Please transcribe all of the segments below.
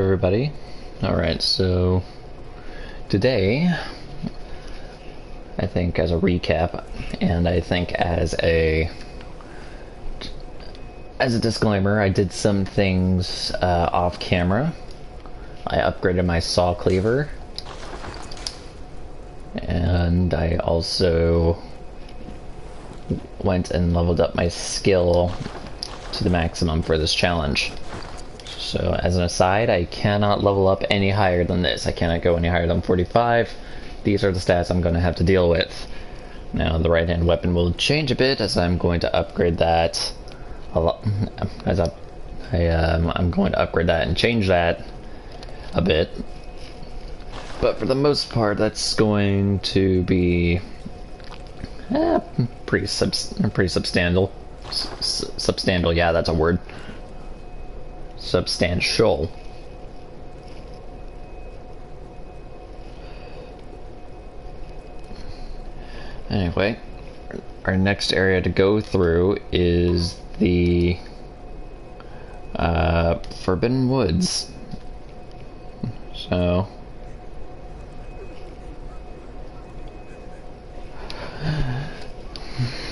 everybody. Alright, so today, I think as a recap, and I think as a disclaimer, I did some things off camera. I upgraded my saw cleaver, and I also went and leveled up my skill to the maximum for this challenge. So as an aside, I cannot level up any higher than this. I cannot go any higher than 45. These are the stats I'm going to have to deal with. Now the right hand weapon will change a bit as I'm going to upgrade that a lot. I'm going to upgrade that and change that a bit. But for the most part, that's going to be pretty substantial. Substantial, yeah, that's a word. Substantial. Anyway, our next area to go through is the Forbidden Woods. So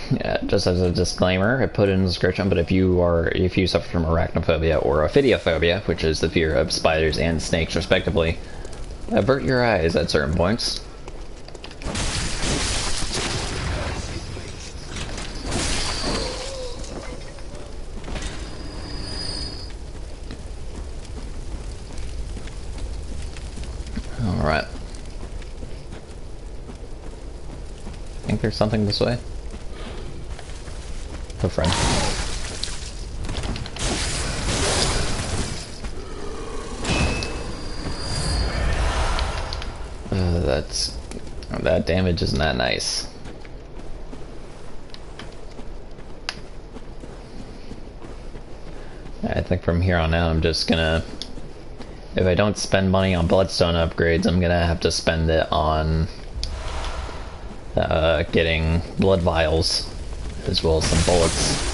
yeah, just as a disclaimer, I put it in the description, but if you suffer from arachnophobia or ophidiaphobia, which is the fear of spiders and snakes respectively, avert your eyes at certain points. Alright. I think there's something this way. Oh, friend. That damage isn't that nice. I think from here on out I'm just gonna, if I don't spend money on bloodstone upgrades, I'm gonna have to spend it on getting blood vials, as well as some bullets.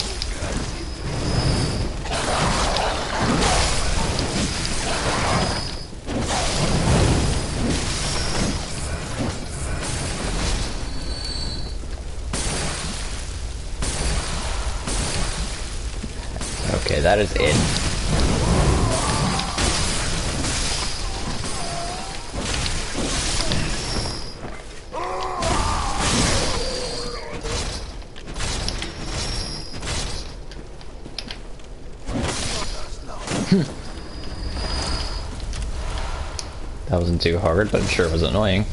Okay, that is it. That wasn't too hard, but it sure was annoying.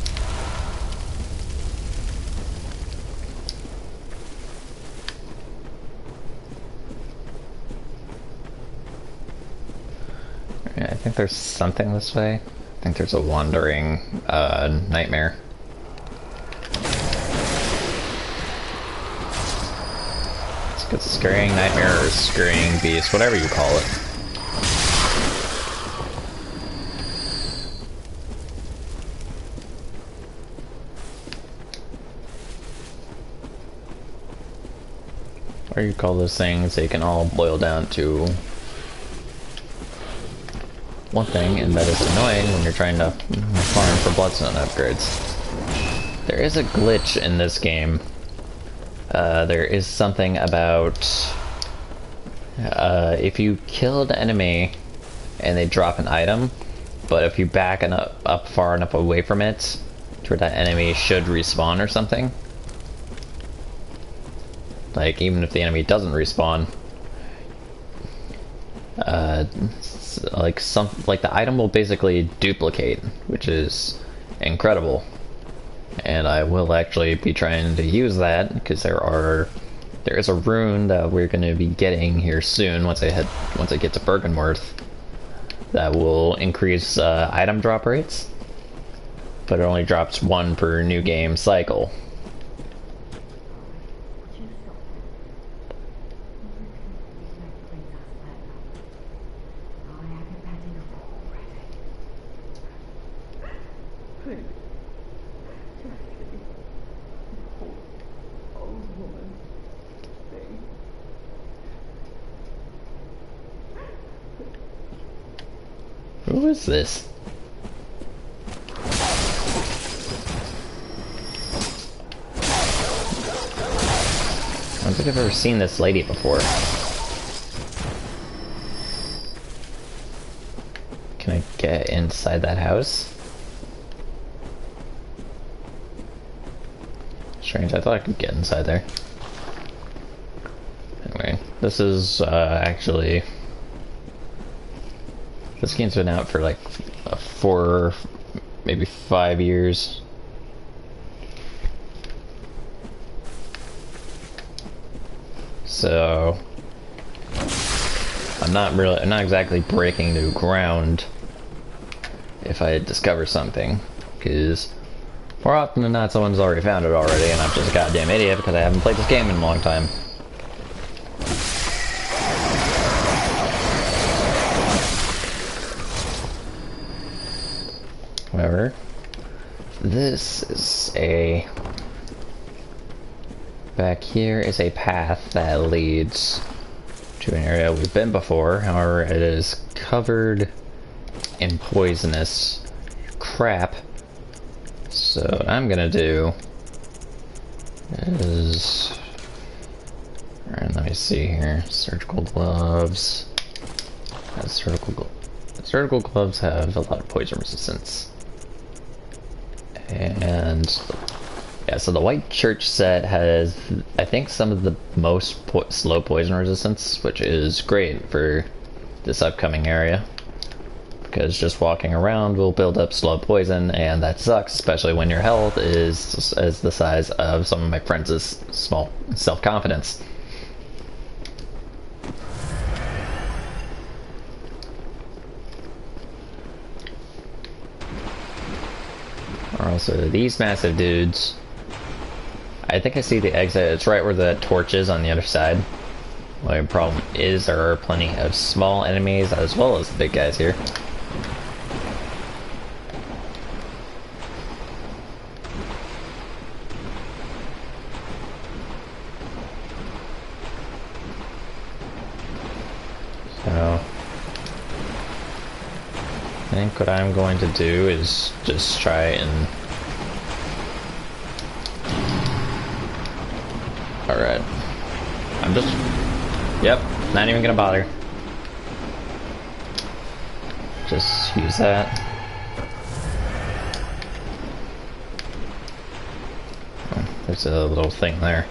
I think there's something this way. I think there's a wandering nightmare. It's a good scurrying nightmare or scurrying beast, whatever you call it. Or you call those things, they can all boil down to one thing, and that is annoying when you're trying to farm for bloodstone upgrades. There is a glitch in this game. There is something about if you kill an enemy and they drop an item, but if you back up far enough away from it to where that enemy should respawn or something, like even if the enemy doesn't respawn, like the item will basically duplicate, which is incredible. And I will actually be trying to use that because there is a rune that we're going to be getting here soon once I get to Bergenworth that will increase item drop rates, but it only drops one per new game cycle. Who is this? I don't think I've ever seen this lady before. Can I get inside that house? Strange, I thought I could get inside there. Anyway, this is actually... This game's been out for like 4, maybe 5 years. So I'm not exactly breaking new ground if I discover something, because more often than not someone's already found it already and I'm just a goddamn idiot because I haven't played this game in a long time. However, this is a... Back here is a path that leads to an area we've been before. However, it is covered in poisonous crap. So what I'm gonna do is... Alright, let me see here. Surgical gloves. Surgical gloves have a lot of poison resistance. And yeah, so the white church set has, I think, some of the most slow poison resistance, which is great for this upcoming area, because just walking around will build up slow poison, and that sucks, especially when your health is as the size of some of my friends' small self-confidence. Also, these massive dudes, I think I see the exit. It's right where the torch is on the other side. My problem is there are plenty of small enemies as well as the big guys here. So I think what I'm going to do is just try and... Alright. I'm just... Yep, not even gonna bother. Just use that. Oh, there's a little thing there.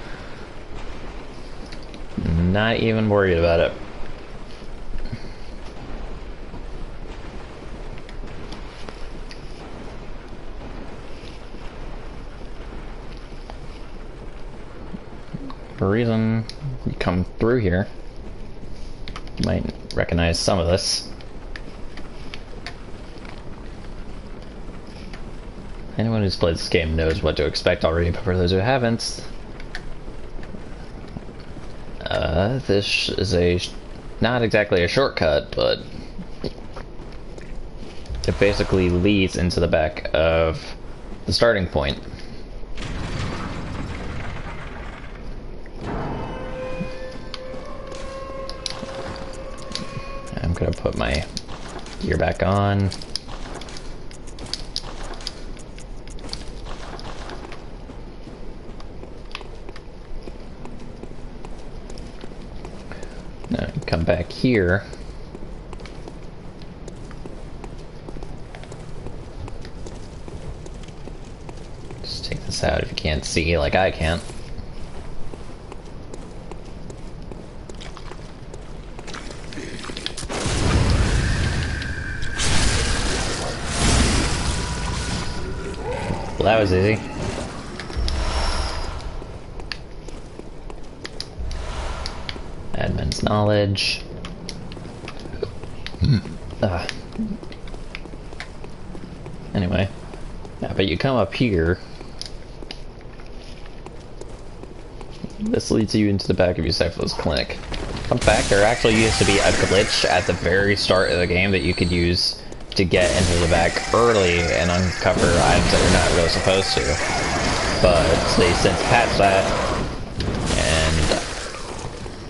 Not even worried about it. For a reason, you come through here, you might recognize some of this. Anyone who's played this game knows what to expect already, but for those who haven't, this is not exactly a shortcut, but it basically leads into the back of the starting point. I'm gonna put my gear back on. Now come back here. Just take this out if you can't see like I can't. Well, that was easy. Admin's knowledge. Anyway, yeah, but you come up here. This leads you into the back of Yusef's clinic. Fun fact, there actually used to be a glitch at the very start of the game that you could use to get into the back early and uncover items that you're not really supposed to. But they since patched that, and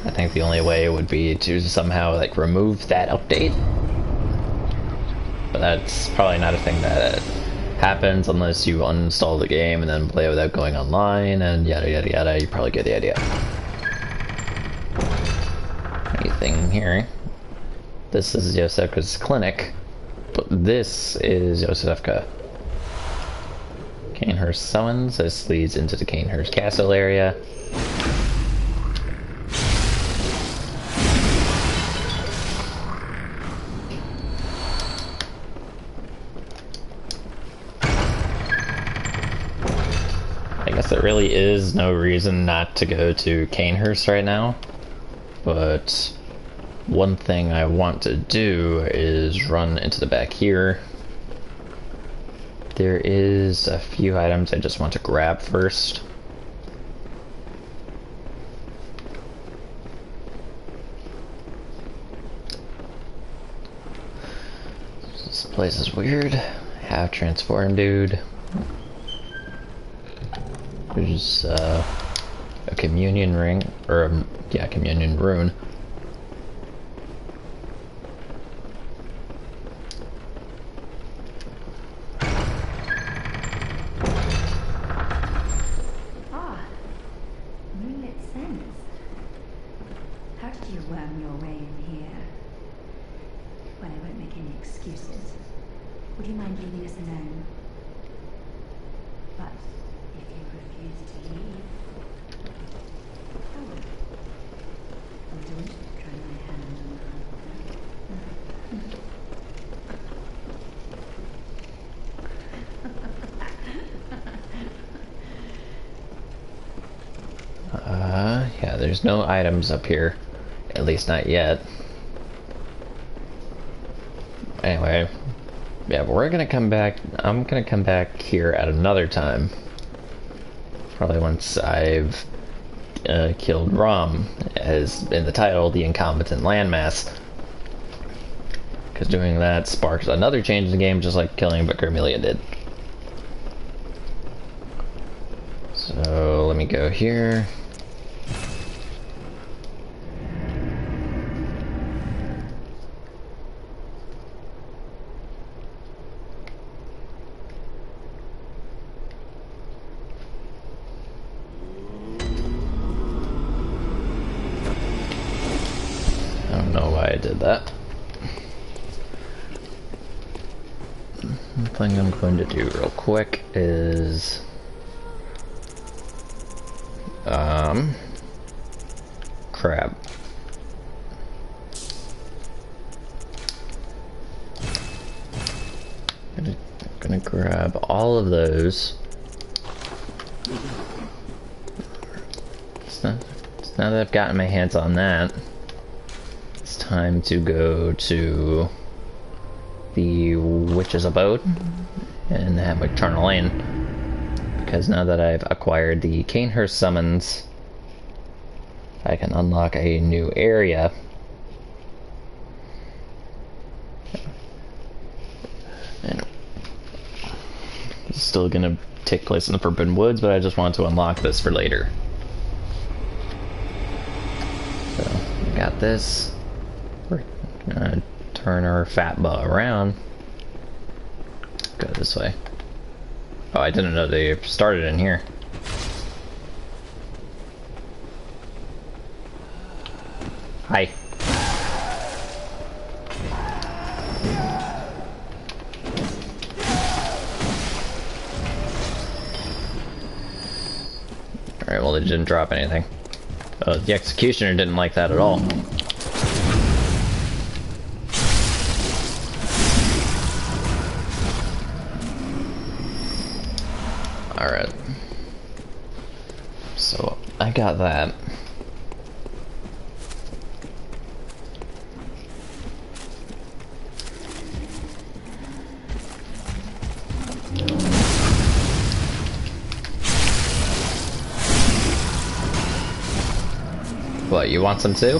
I think the only way would be to somehow like remove that update. But that's probably not a thing that happens unless you uninstall the game and then play it without going online and yada yada yada. You probably get the idea. Anything here? This is Yosefka's clinic, but this is Yosefka. Canehurst summons. This leads into the Canehurst Castle area. I guess there really is no reason not to go to Canehurst right now, but one thing I want to do is run into the back here. There is a few items I just want to grab first. This place is weird. Have transform dude. There's a communion ring, or yeah, communion rune. Yeah, there's no items up here. At least not yet. Anyway, yeah, but we're gonna come back. I'm gonna come back here at another time. Probably once I've killed Rom, as in the title, the Incompetent Landmass. Because doing that sparks another change in the game, just like killing Bacurmelia did. So let me go here. I don't know why I did that. One thing I'm going to do real quick is crab. I'm gonna grab all of those. So now that I've gotten my hands on that, it's time to go to the witch's abode and have Eternal Lane, because now that I've acquired the Canehurst summons, I can unlock a new area. And it's still gonna take place in the Forbidden Woods, but I just want to unlock this for later. So, we got this. We're gonna turn our fat butt around. Go this way. Oh, I didn't know they started in here. Hi. Alright, well, they didn't drop anything. The Executioner didn't like that at all. Alright. So, I got that. What, you want some too?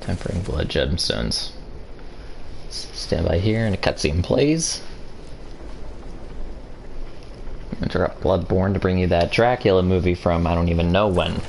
Tempering blood gemstones. Stand by here and a cutscene plays. Interrupt Bloodborne to bring you that Dracula movie from I don't even know when.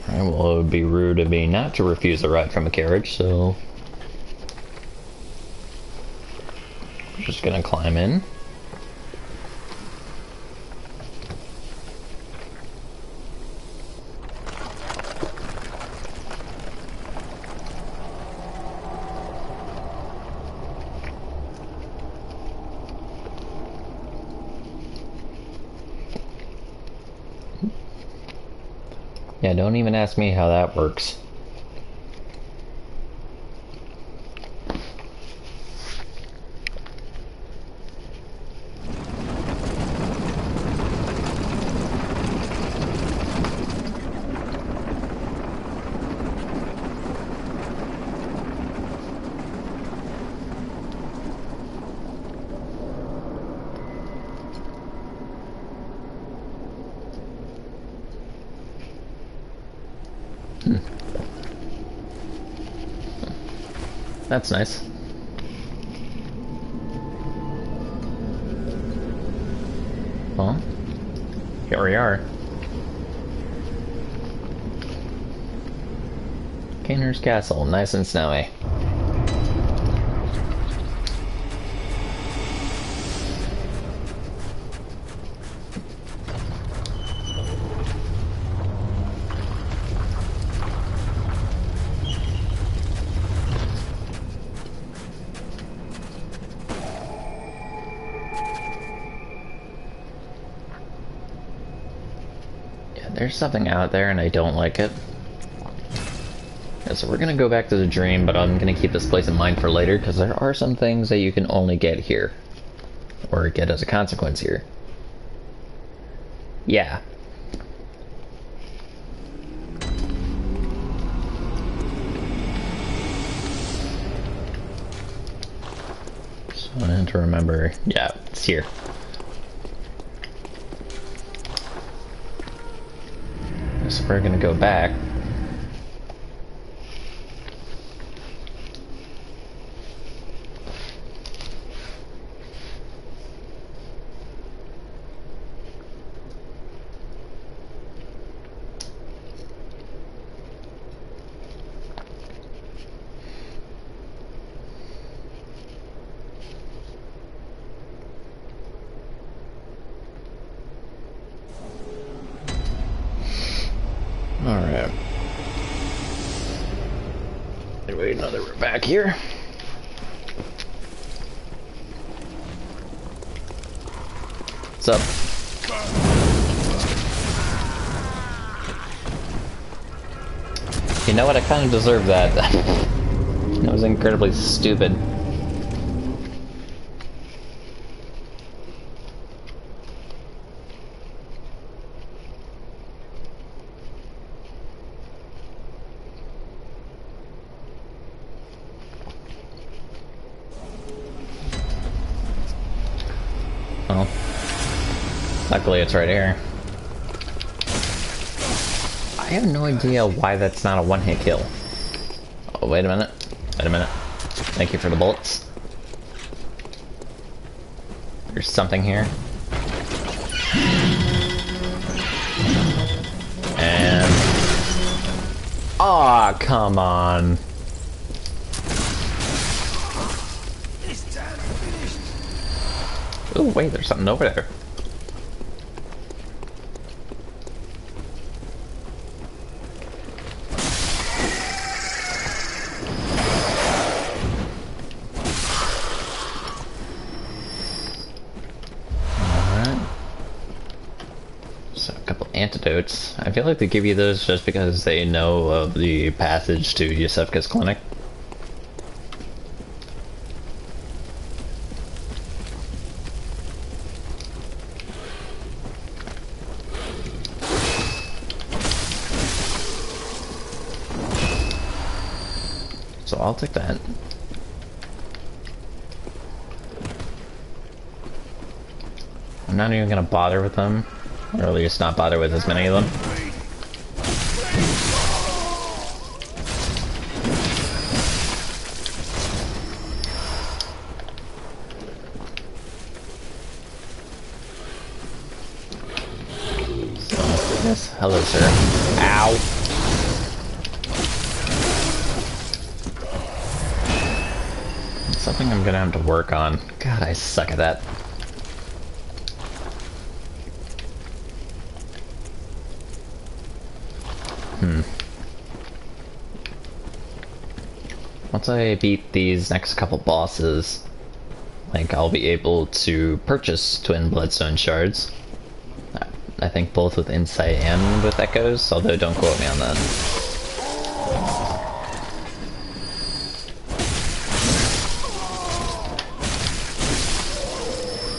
Well, it would be rude of me not to refuse a ride from a carriage, so... we're just gonna climb in. Yeah, don't even ask me how that works. That's nice. Well, here we are. Kainer's Castle, nice and snowy. There's something out there and I don't like it. Yeah, so we're gonna go back to the dream, but I'm gonna keep this place in mind for later because there are some things that you can only get here. Or get as a consequence here. Yeah. So I need to remember, yeah, it's here. So we're gonna go back. Alright. Anyway, now that we're back here. What's up? You know what? I kind of deserve that. That was incredibly stupid. Well, luckily it's right here. I have no idea why that's not a one-hit kill. Oh, wait a minute. Wait a minute. Thank you for the bullets. There's something here. And... aw, oh, come on. Oh, wait, there's something over there. Alright. So, a couple antidotes. I feel like they give you those just because they know of the passage to Yusefka's clinic. So I'll take that. I'm not even gonna bother with them. Or at least not bother with as many of them. So let's do this. Hello, sir. Ow! It's something I'm gonna have to work on. God, I suck at that. Once I beat these next couple bosses, like, I'll be able to purchase twin bloodstone shards. I think both with insight and with echoes, although don't quote me on that.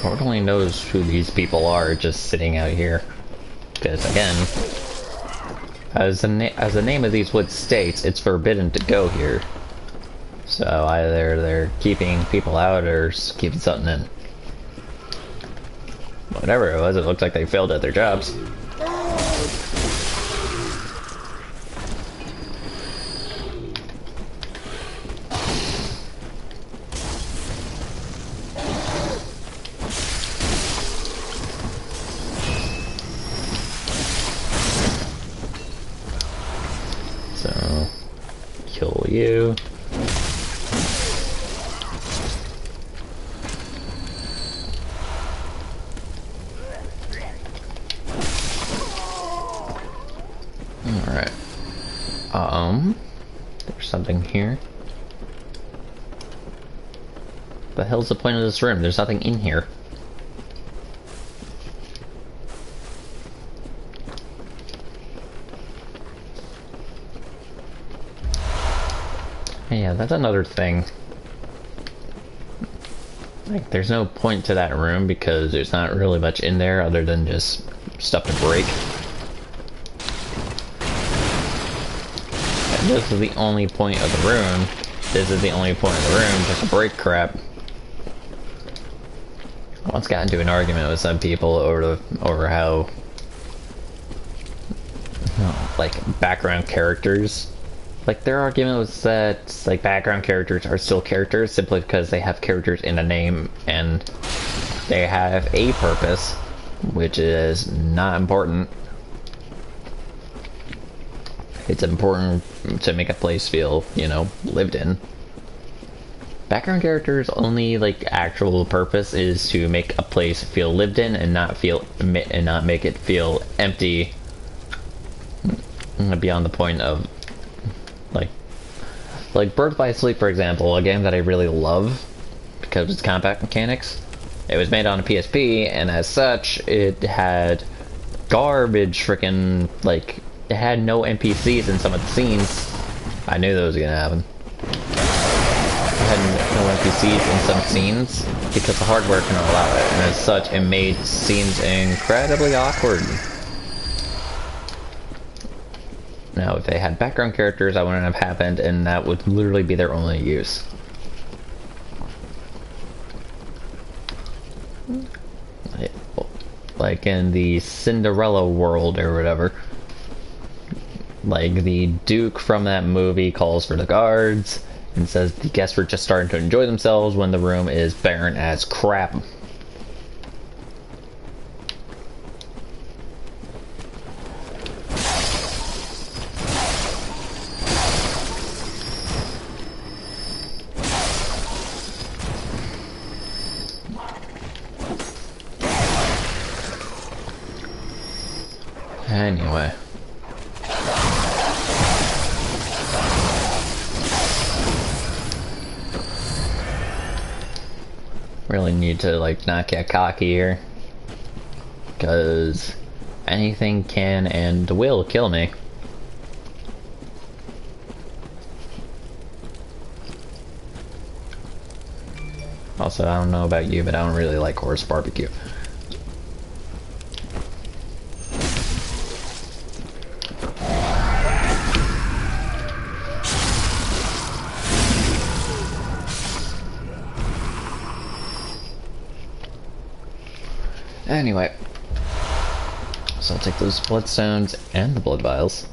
Lord only knows who these people are just sitting out here. Because again, as the name of these woods states, it's forbidden to go here. So either they're keeping people out or keeping something in. Whatever it was, it looked like they failed at their jobs. So, kill you. Alright. There's something here. The hell's the point of this room? There's nothing in here. Yeah, that's another thing. Like, there's no point to that room because there's not really much in there other than just stuff to break. And this is the only point of the room. This is the only point of the room, just to break crap. I once got into an argument with some people over how, like, background characters. Like, their argument was that, like, background characters are still characters simply because they have characters in a name and they have a purpose, which is not important. It's important to make a place feel, you know, lived in. Background characters' only, like, actual purpose is to make a place feel lived in and not make it feel empty beyond the point of, like Birth by Sleep, for example, a game that I really love because of its combat mechanics. It was made on a PSP, and as such, it had garbage freaking, like, it had no NPCs in some of the scenes. I knew that was gonna happen. It had no NPCs in some scenes because the hardware couldn't allow it, and as such, it made scenes incredibly awkward. Now, if they had background characters, that wouldn't have happened, and that would literally be their only use. Like in the Cinderella world or whatever. Like, the Duke from that movie calls for the guards and says the guests were just starting to enjoy themselves when the room is barren as crap. Anyway. Really need to, like, not get cocky here. Because anything can and will kill me. Also, I don't know about you, but I don't really like horse barbecue. Anyway. So I'll take those bloodstones and the blood vials.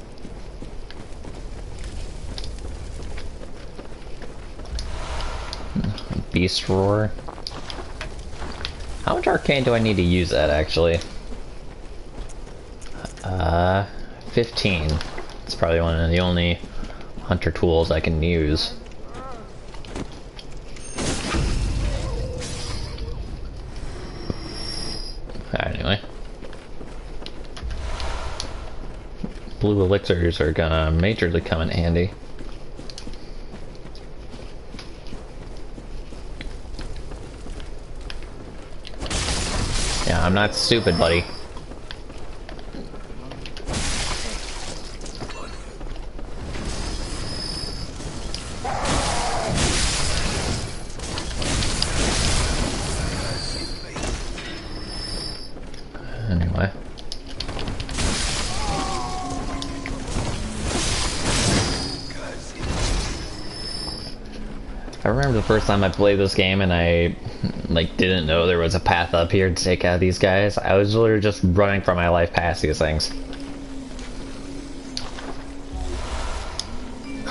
Beast Roar. How much arcane do I need to use that, actually? 15. It's probably one of the only hunter tools I can use. Anyway. Blue elixirs are gonna majorly come in handy. Yeah, I'm not stupid, buddy. Anyway. I remember the first time I played this game and I didn't know there was a path up here to take out these guys. I was literally just running for my life past these things.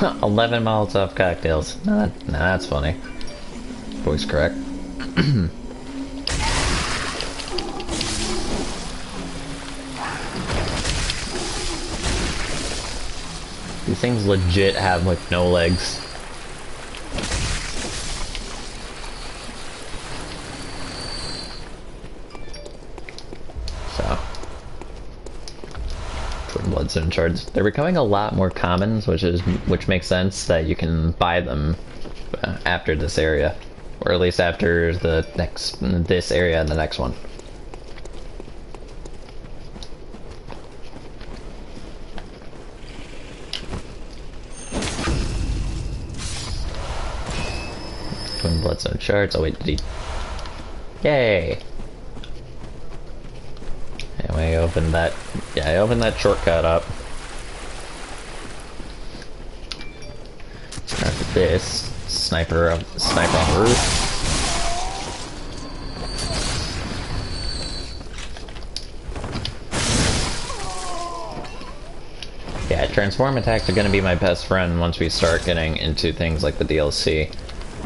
11 Molotov cocktails. Nah, that's funny. Voice correct. These things legit have like no legs. So, twin bloodstone shards. They're becoming a lot more common, which makes sense that you can buy them after this area, or at least after this area and the next one. Twin bloodstone shards. Oh wait, did he? Yay! Anyway, I opened that. Yeah, I opened that shortcut up. After this, sniper on the roof. Yeah, transform attacks are gonna be my best friend once we start getting into things like the DLC.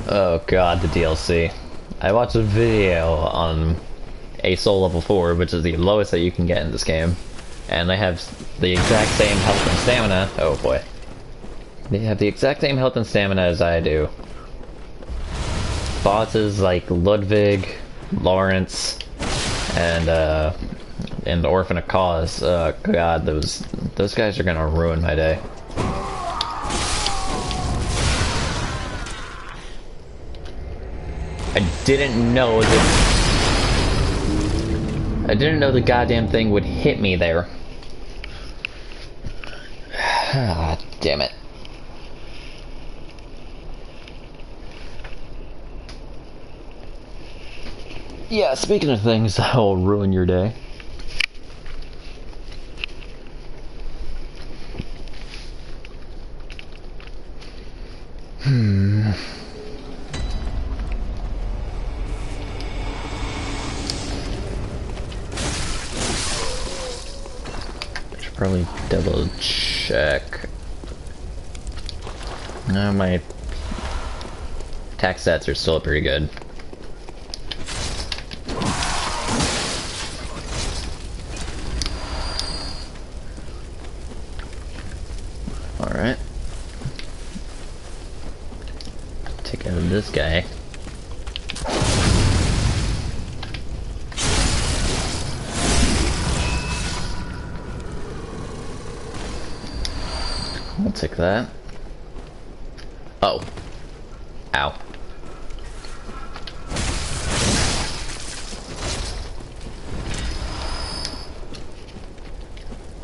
Oh god, the DLC. I watched a video on a soul level 4, which is the lowest that you can get in this game. And they have the exact same health and stamina. Oh boy. They have the exact same health and stamina as I do. Bosses like Ludwig, Lawrence, and the Orphan of Cause. God, those guys are gonna ruin my day. I didn't know the goddamn thing would hit me there. Ah, damn it. Yeah, speaking of things that will ruin your day. Probably double check. No, my attack stats are still pretty good. Alright. Take out this guy. I'll take that. Oh. Ow.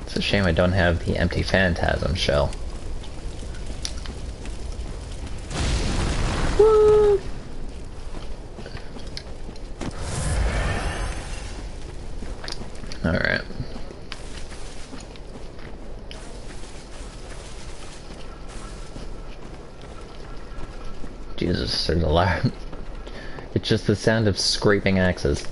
It's a shame I don't have the empty phantasm shell. Woo! Alright. Jesus, there's a lot. It's just the sound of scraping axes.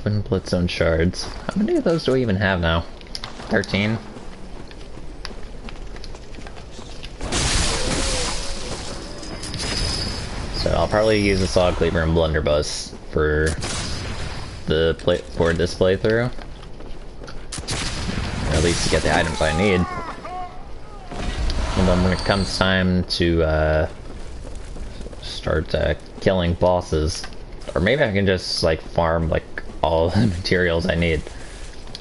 Twin Blitzstone shards. How many of those do we even have now? 13? So I'll probably use a Saw Cleaver and Blunderbuss for this playthrough. Or at least to get the items I need. And then when it comes time to start killing bosses, or maybe I can just like farm like all the materials I need.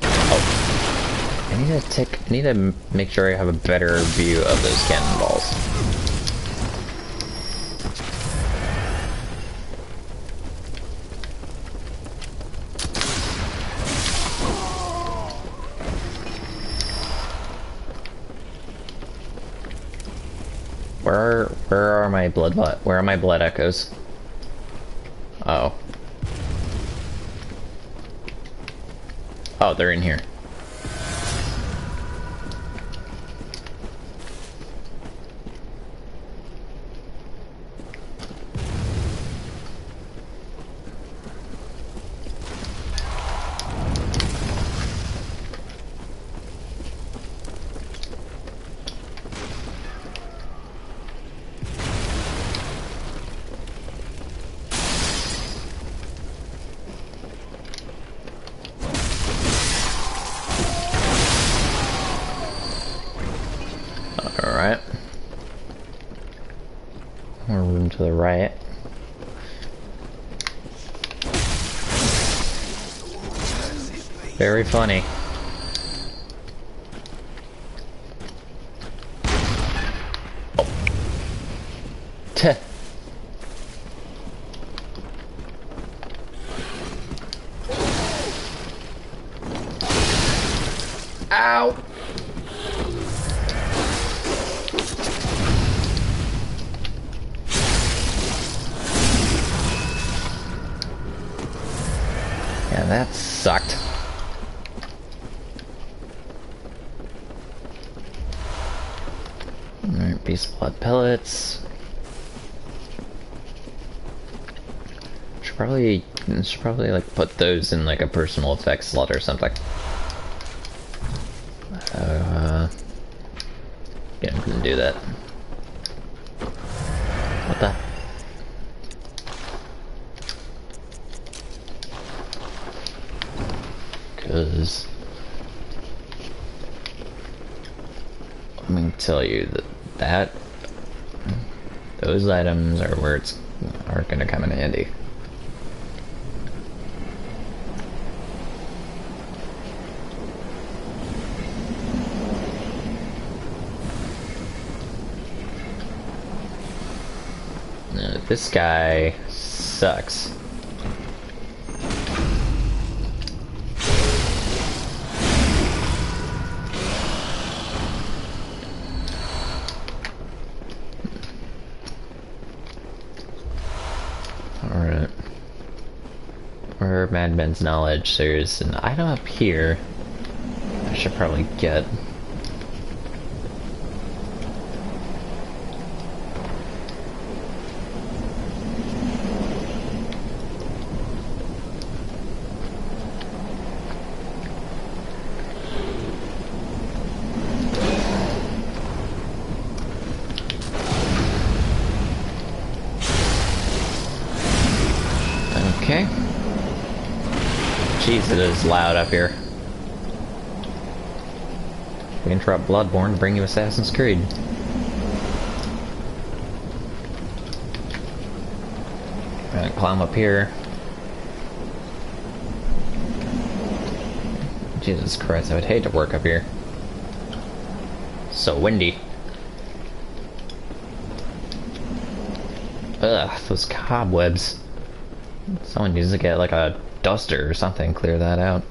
Oh, I need to make sure I have a better view of those cannonballs. Where are my blood echoes? Oh. Oh, they're in here. Alright. More room to the right. Very funny. Oh. Teh. Ow! Yeah, that sucked. Alright, beast blood pellets. Should probably like put those in like a personal effects slot or something. Yeah, I'm gonna do that. What the? Because I'm gonna tell you that those items are where are gonna come in handy. Now, this guy sucks. Alright. For Madman's knowledge, there's an item up here I should probably get. Okay. Jeez, it is loud up here. We interrupt Bloodborne to bring you Assassin's Creed. I'm gonna climb up here. Jesus Christ, I would hate to work up here. So windy. Ugh, those cobwebs. Someone needs to get like a duster or something, clear that out.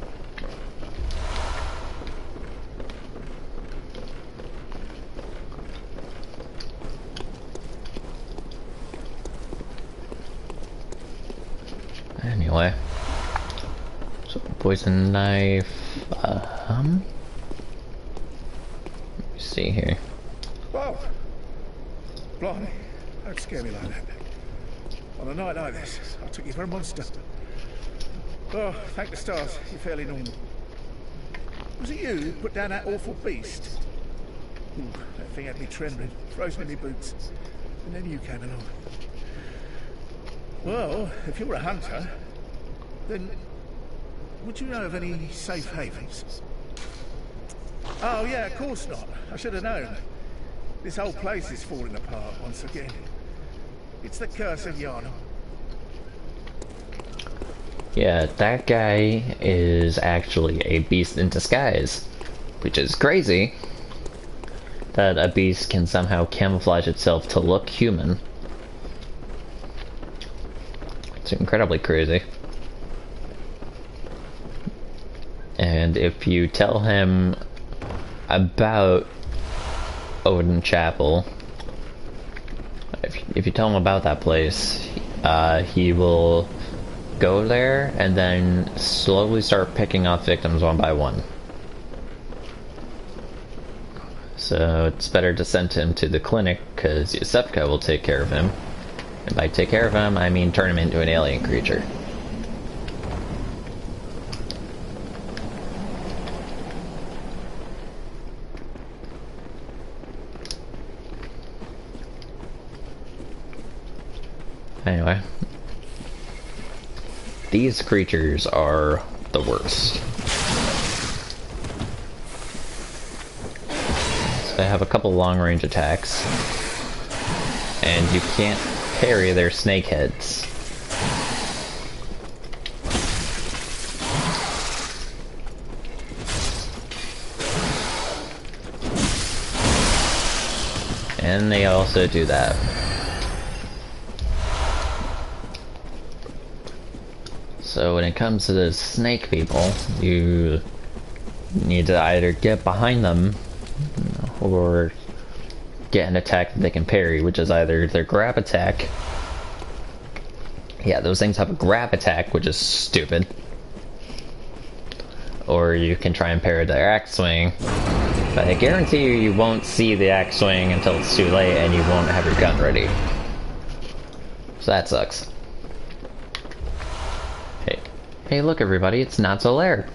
Anyway. So, poison knife, let me see here. Whoa! Blimey, don't scare me like that. On a night like this, I took you for a monster. Oh, thank the stars, you're fairly normal. Was it you who put down that awful beast? Ooh, that thing had me trembling, frozen in my boots. And then you came along. Well, if you're a hunter, then would you know of any safe havens? Oh yeah, of course not. I should have known. This whole place is falling apart once again. It's the curse of Yarnum. Yeah, that guy is actually a beast in disguise, which is crazy that a beast can somehow camouflage itself to look human. It's incredibly crazy. And if you tell him about Odin Chapel, if you tell him about that place, he will go there and then slowly start picking off victims one by one. So it's better to send him to the clinic, because Yusefka will take care of him. And by take care of him, I mean turn him into an alien creature. Anyway. These creatures are the worst. So they have a couple long-range attacks, and you can't parry their snake heads. And they also do that. So when it comes to the snake people, you need to either get behind them or get an attack that they can parry, which is either their grab attack. Yeah, those things have a grab attack, which is stupid. Or you can try and parry their axe swing. But I guarantee you, you won't see the axe swing until it's too late and you won't have your gun ready. So that sucks. Hey look everybody, it's Not So Lair.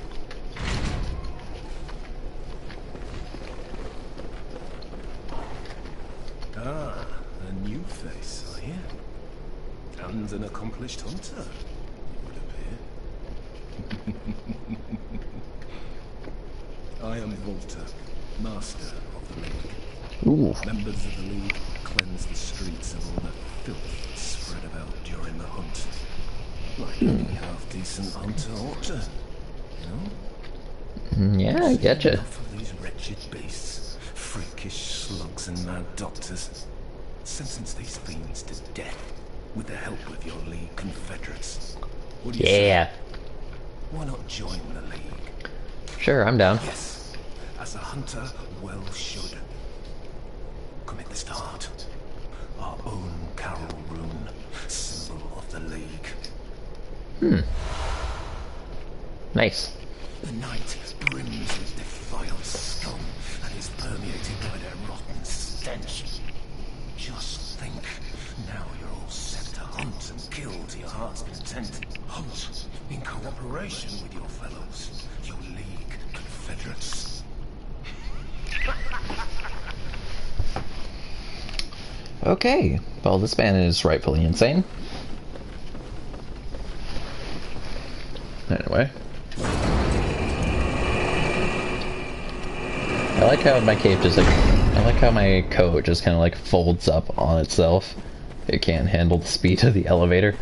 Ah, a new face, are you? And an accomplished hunter, it would appear. I am Volta, master of the League. Ooh. Members of the League cleanse the streets of all the filth that's spread about during the hunt. Like any half-decent hunter ought to, you know? Yeah, I getcha. Enough of these wretched beasts, freakish slugs and mad doctors. Sentence these fiends to death with the help of your League confederates. What do you say? Why not join the League? Sure, I'm down. Yes, as a hunter, well should. Commit the start. Our own Carol rune, symbol of the League. Nice. The night brims with defiled scum and is permeated by their rotten stench. Just think, now you're all set to hunt and kill to your heart's content. Hunt in cooperation with your fellows, your League confederates. Okay, well this man is rightfully insane. Anyway. I like how my cape just I like how my coat just kind of like folds up on itself. It can't handle the speed of the elevator.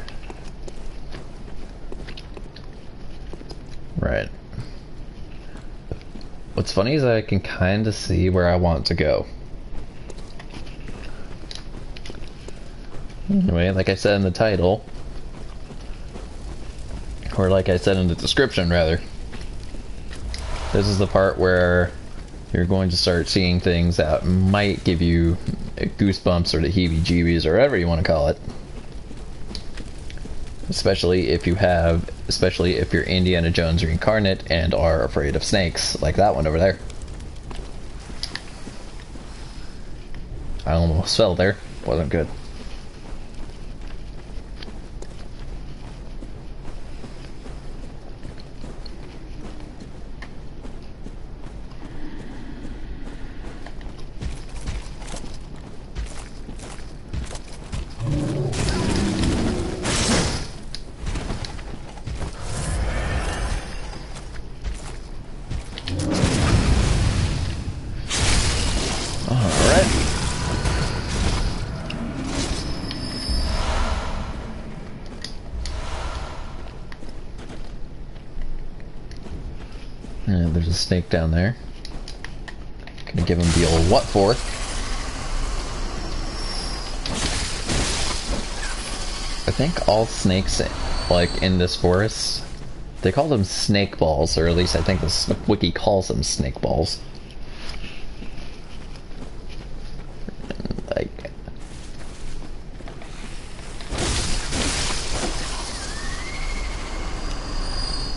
Right. What's funny is I can kind of see where I want to go. Anyway, like I said in the title, or like I said in the description rather, this is the part where you're going to start seeing things that might give you goosebumps or the heebie-jeebies or whatever you want to call it. Especially if you're Indiana Jones reincarnate and are afraid of snakes, like that one over there. I almost fell there. Wasn't good. And there's a snake down there. Gonna give him the old what for. I think all snakes, like, in this forest, they call them snake balls, or at least I think the wiki calls them snake balls. Like,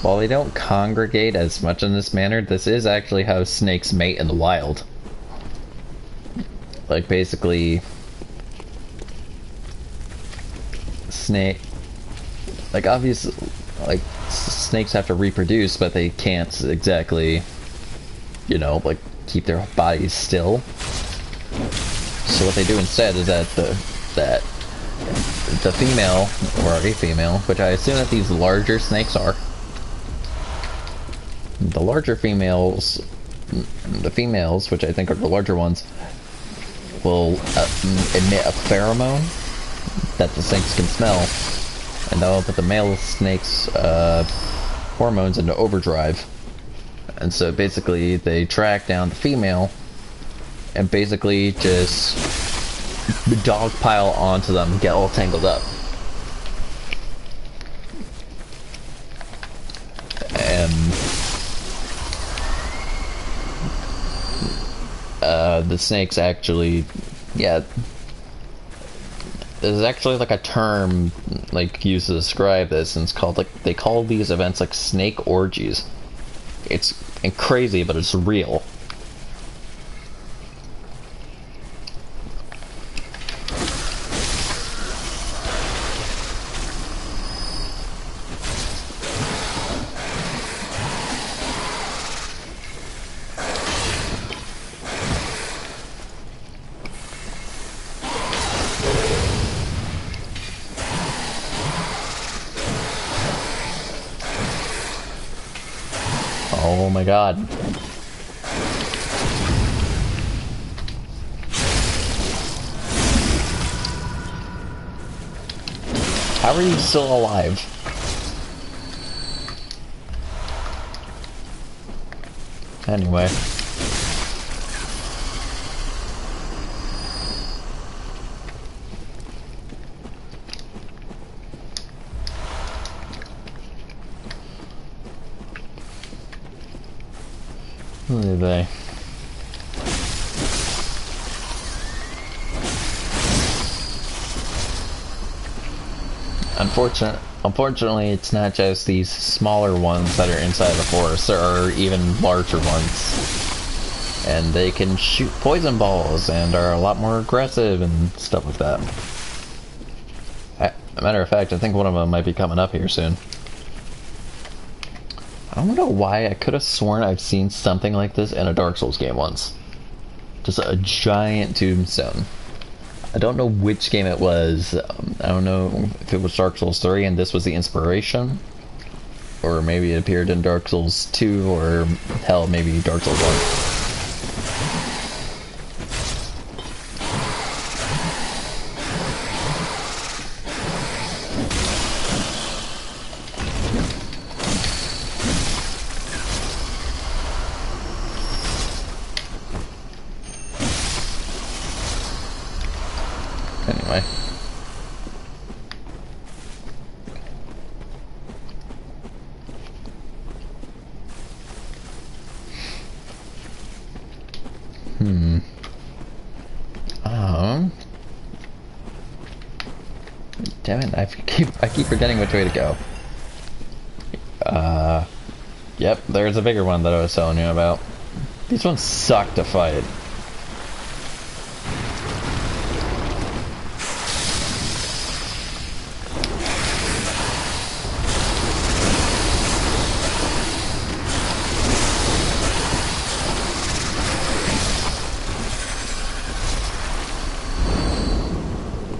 while they don't congregate as much in this manner, this is actually how snakes mate in the wild. Like, basically, like, obviously, like, snakes have to reproduce, but they can't exactly, you know, like, keep their bodies still. So what they do instead is that the female, or a female, which I assume that these larger snakes are, the larger females, the females, which I think are the larger ones, will emit a pheromone that the snakes can smell, and that'll put the male snake's hormones into overdrive. And so basically they track down the female and basically just dogpile onto them, get all tangled up. And the snakes actually, yeah, there's actually like a term like used to describe this, and it's called, like, they call these events like snake orgies. It's crazy, but it's real. Oh my god. How are you still alive? Anyway. Where are they? Unfortunately, it's not just these smaller ones that are inside the forest. There are even larger ones. And they can shoot poison balls and are a lot more aggressive and stuff like that. As a matter of fact, I think one of them might be coming up here soon. I don't know why, I could have sworn I've seen something like this in a Dark Souls game once. Just a giant tombstone. I don't know which game it was. I don't know if it was Dark Souls 3 and this was the inspiration. Or maybe it appeared in Dark Souls 2, or hell, maybe Dark Souls 1. Anyway. Damn it, I keep forgetting which way to go. Yep, there's a bigger one that I was telling you about. These ones suck to fight.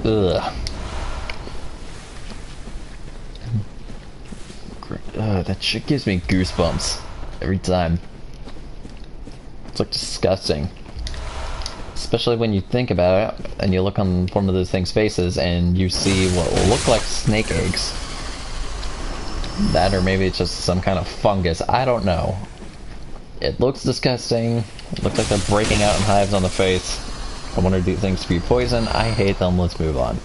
Ugh. That shit gives me goosebumps every time. It's like disgusting. Especially when you think about it and you look on one of those things' faces and you see what will look like snake eggs. That, or maybe it's just some kind of fungus. I don't know. It looks disgusting. It looks like they're breaking out in hives on the face. I wonder do things to be poison. I hate them. Let's move on.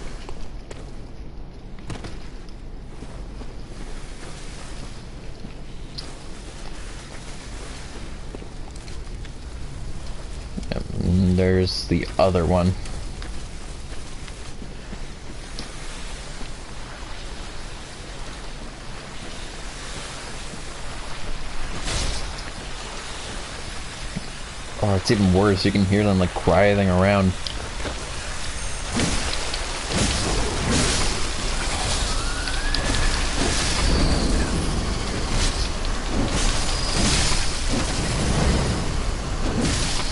Yep, and there's the other one. Oh, it's even worse. You can hear them like writhing around.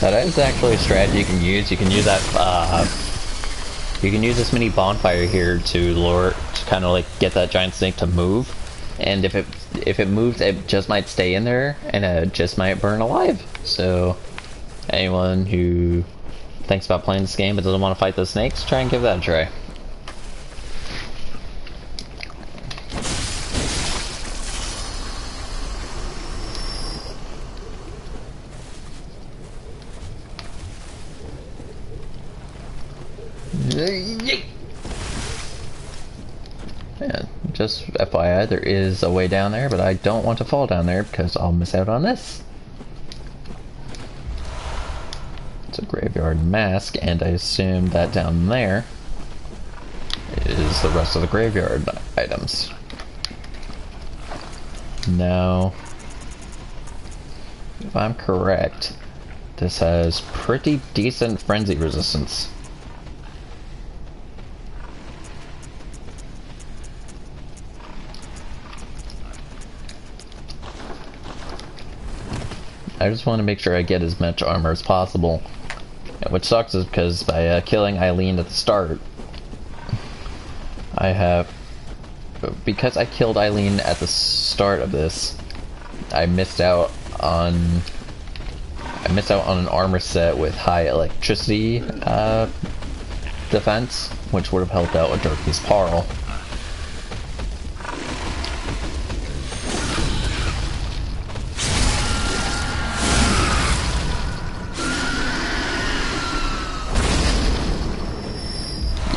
That is actually a strategy you can use. You can use that. You can use this mini bonfire here to lure, to kind of like get that giant snake to move. And if it moves, it just might stay in there, and it just might burn alive. So. Anyone who thinks about playing this game but doesn't want to fight those snakes, try and give that a try. And just FYI, there is a way down there, but I don't want to fall down there because I'll miss out on this. A graveyard mask, and I assume that down there is the rest of the graveyard items. Now, if I'm correct, this has pretty decent frenzy resistance. I just want to make sure I get as much armor as possible. Which sucks is because by killing Eileen at the start, because I killed Eileen at the start of this, I missed out on an armor set with high electricity defense, which would have helped out with Durkee's Parl.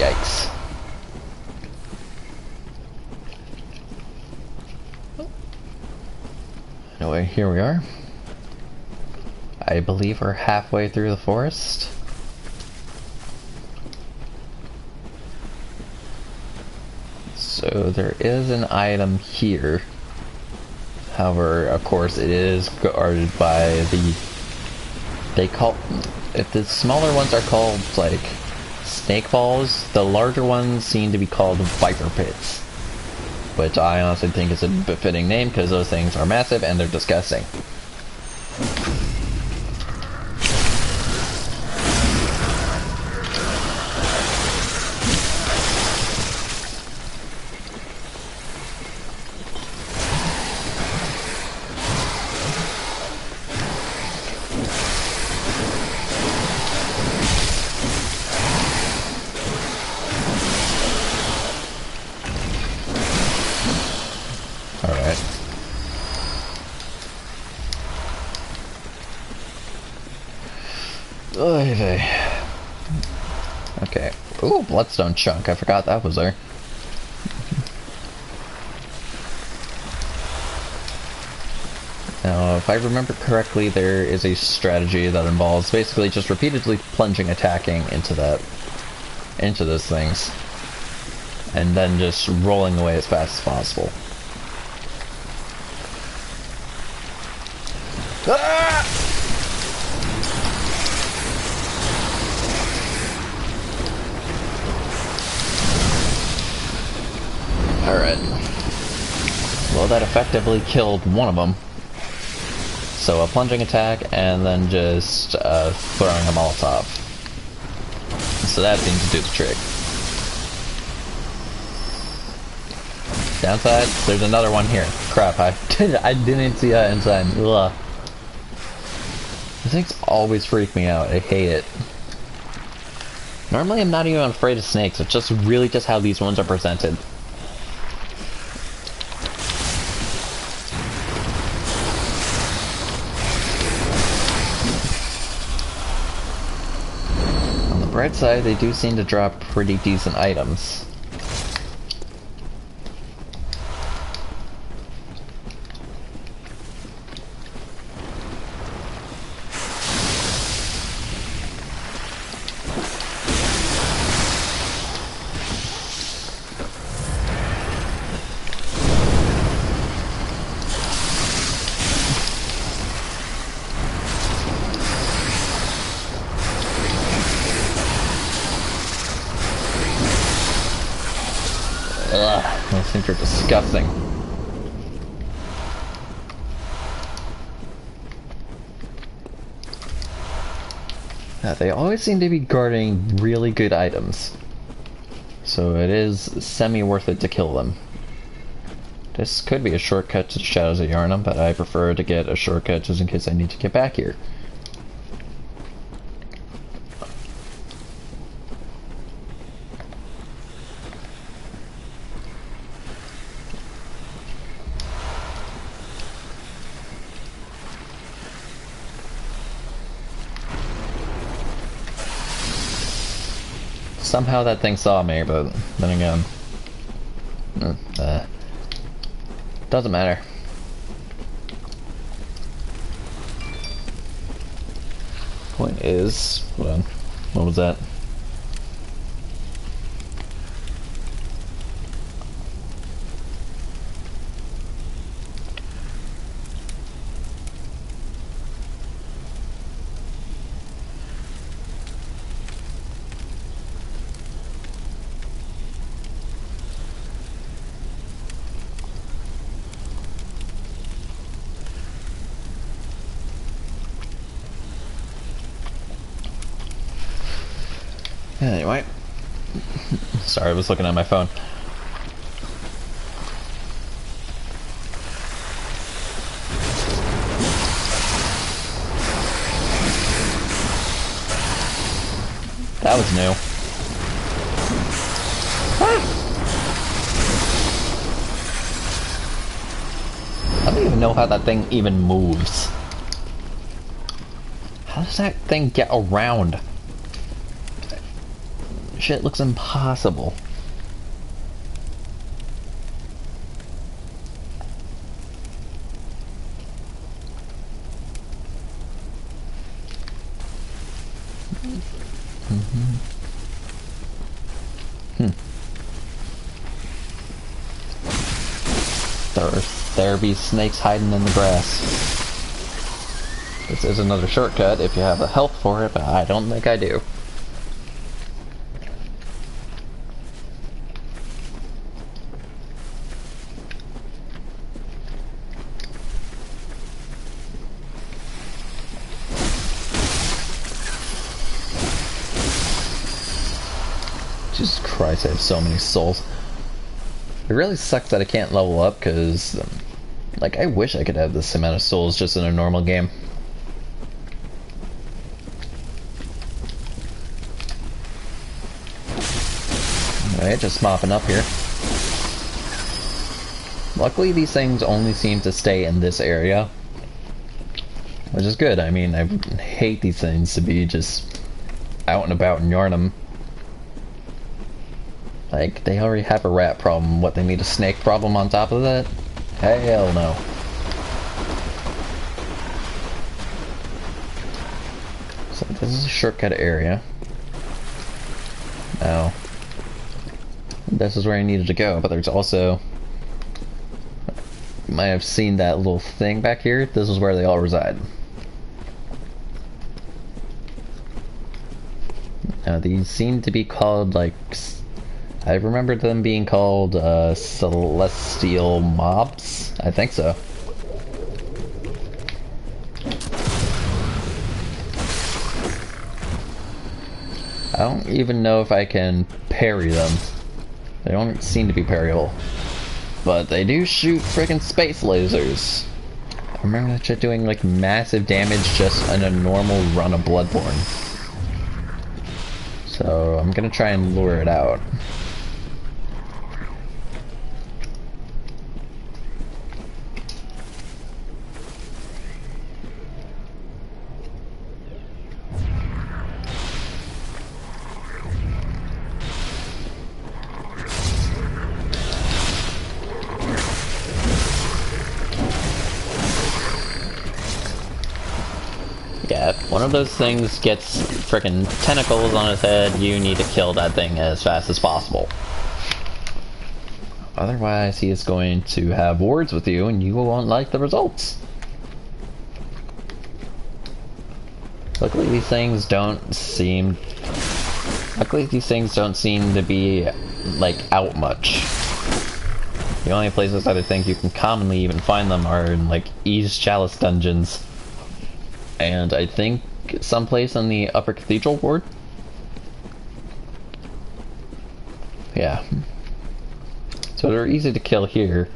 Yikes. Anyway, here we are. I believe we're halfway through the forest. So there is an item here. However, of course, it is guarded by if the smaller ones are called like snake balls, the larger ones seem to be called viper pits, which I honestly think is a befitting name because those things are massive and they're disgusting. Okay. Ooh, bloodstone chunk. I forgot that was there. Now, if I remember correctly, there is a strategy that involves basically just repeatedly plunging, attacking into those things, and then just rolling away as fast as possible. Ah! Alright. Well, that effectively killed one of them. So a plunging attack, and then just throwing a Molotov. So that seems to do the trick. Downside, there's another one here. Crap, I didn't see that inside. Ugh. These things always freak me out. I hate it. Normally I'm not even afraid of snakes, it's just really just how these ones are presented. bright side, they do seem to drop pretty decent items. Ugh, those things are disgusting. Yeah, they always seem to be guarding really good items, so it is semi-worth it to kill them. This could be a shortcut to the Shadows of Yharnam, but I prefer to get a shortcut just in case I need to get back here. Somehow that thing saw me, but then again, doesn't matter. Point is, hold on, what was that? Anyway, sorry, I was looking at my phone. That was new. Ah! I don't even know how that thing even moves. How does that thing get around? Shit looks impossible. There be snakes hiding in the grass. This is another shortcut if you have the health for it, but I don't think I do. Jesus Christ, I have so many souls. It really sucks that I can't level up, because, like, I wish I could have this amount of souls just in a normal game. Alright, just mopping up here. Luckily, these things only seem to stay in this area, which is good. I mean, I hate these things to be just out and about in Yharnam. Like, they already have a rat problem. What, they need a snake problem on top of that? Hell no. So this is a shortcut area. Now, this is where I needed to go, but there's also... You might have seen that little thing back here. This is where they all reside. Now, these seem to be called, like... I remember them being called celestial mobs. I think so. I don't even know if I can parry them. They don't seem to be parryable. But they do shoot frickin' space lasers. I remember that shit doing like massive damage just in a normal run of Bloodborne. So I'm gonna try and lure it out. Yeah, if one of those things gets frickin' tentacles on its head, you need to kill that thing as fast as possible. Otherwise, he is going to have words with you, and you won't like the results. Luckily, these things don't seem to be, like, out much. The only places that I think you can commonly even find them are in, like, East Chalice dungeons. And I think someplace in the Upper Cathedral Ward? Yeah. So they're easy to kill here.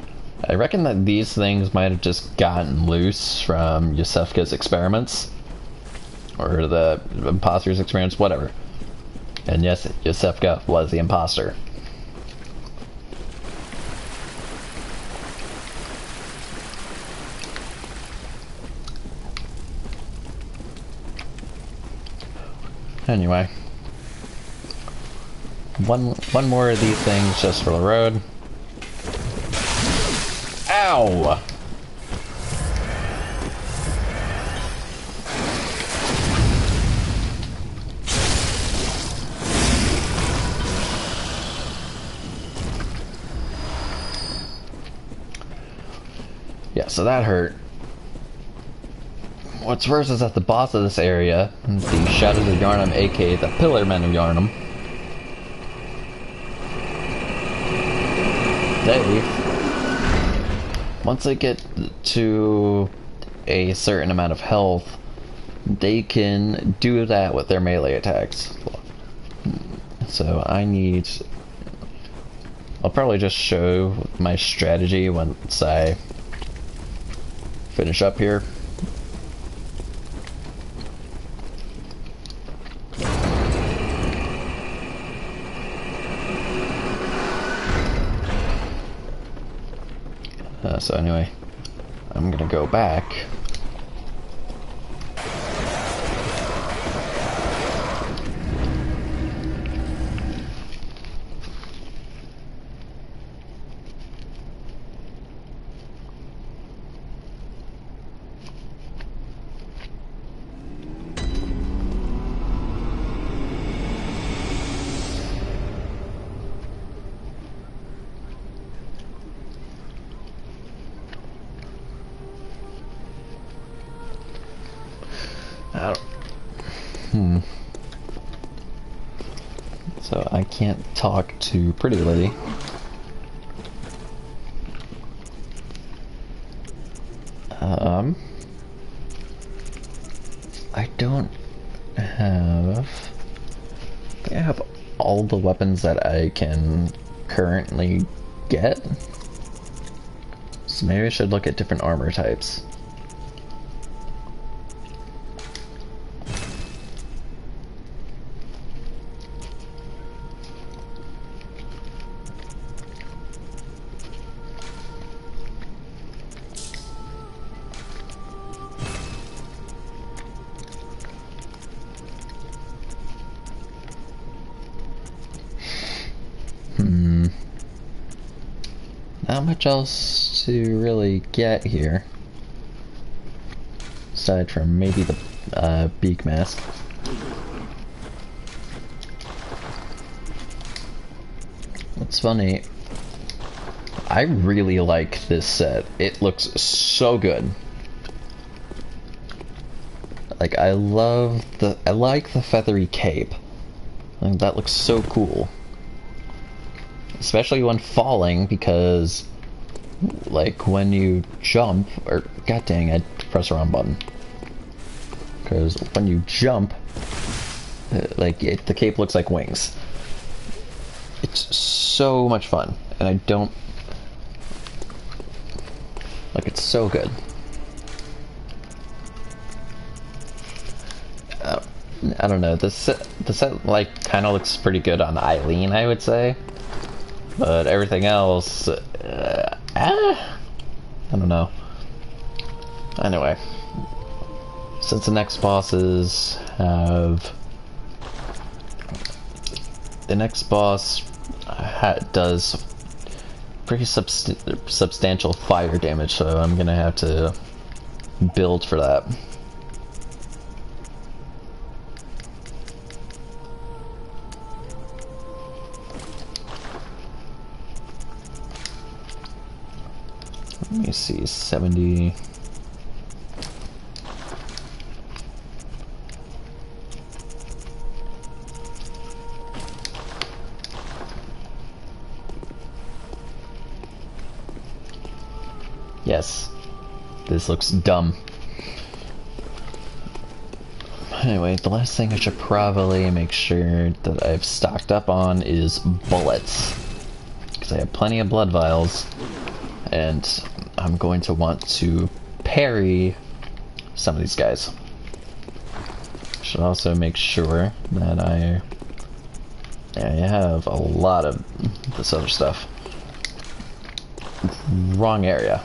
I reckon that these things might have just gotten loose from Yosefka's experiments. Or the imposter's experiments, whatever. And yes, Yosefka was the imposter. Anyway. One more of these things just for the road. Ow! Yeah, so that hurt. What's worse is that the boss of this area, the Shadows of Yharnam, aka the Pillarmen of Yharnam, once they get to a certain amount of health, they can do that with their melee attacks. So I'll probably just show my strategy once I finish up here. So anyway, I'm gonna go back. So I can't talk to Pretty Lady. I don't have... I think I have all the weapons that I can currently get. So maybe I should look at different armor types. Not much else to really get here, aside from maybe the beak mask. What's funny, I really like this set. It looks so good. Like, I like the feathery cape. I think that looks so cool. Especially when falling, because like when you jump, or god dang, I pressed the wrong button. Because when you jump, like the cape looks like wings. It's so much fun, and I don't like. It's so good. I don't know. The set like kind of looks pretty good on Eileen, I would say. But everything else, I don't know. Anyway, since the next bosses have... The next boss does pretty substantial fire damage, so I'm gonna have to build for that. Let me see, 70. Yes, this looks dumb. Anyway, the last thing I should probably make sure that I've stocked up on is bullets. Because I have plenty of blood vials, and I'm going to want to parry some of these guys. Should also make sure that I have a lot of this other stuff. Wrong area.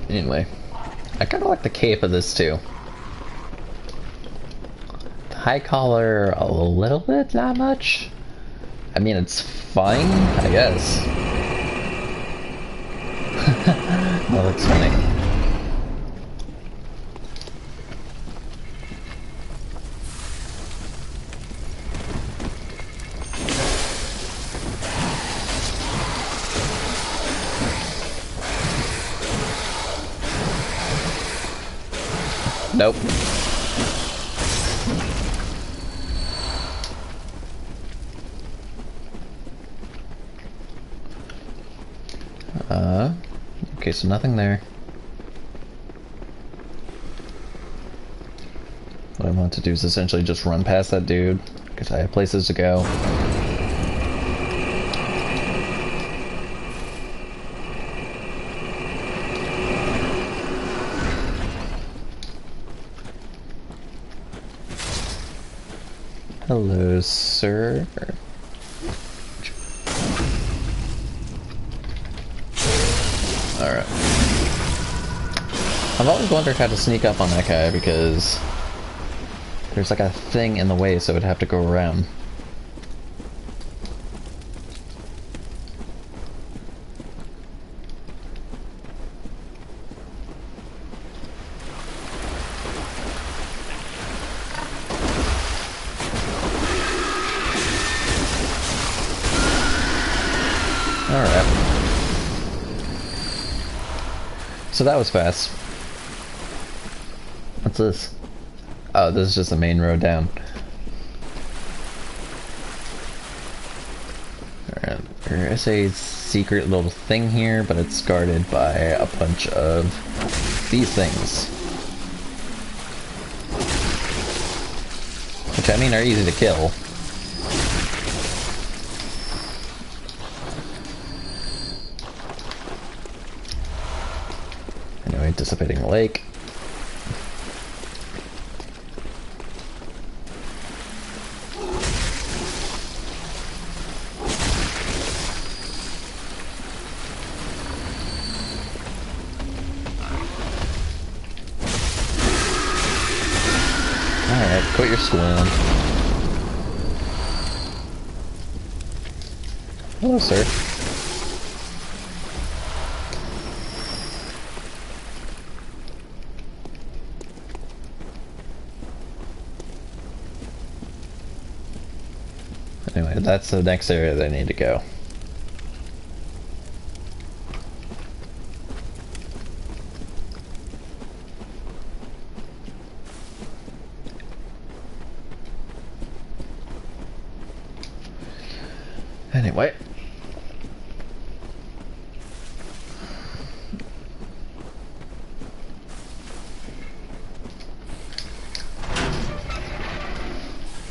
Anyway, I kind of like the cape of this too. The high collar, a little bit, not much. I mean, it's fine, I guess. That looks funny. Nope. Okay, so nothing there. What I want to do is essentially just run past that dude, because I have places to go. Hello, sir. Alright. I've always wondered how to sneak up on that guy because there's like a thing in the way, so it'd have to go around. Alright. So that was fast. What's this? Oh, this is just the main road down. Alright, there is a secret little thing here, but it's guarded by a bunch of these things. Which I mean are easy to kill. Anyway, dissipating the lake. Alright, quit your squealing. Hello, sir. Anyway, that's the next area that I need to go. Anyway.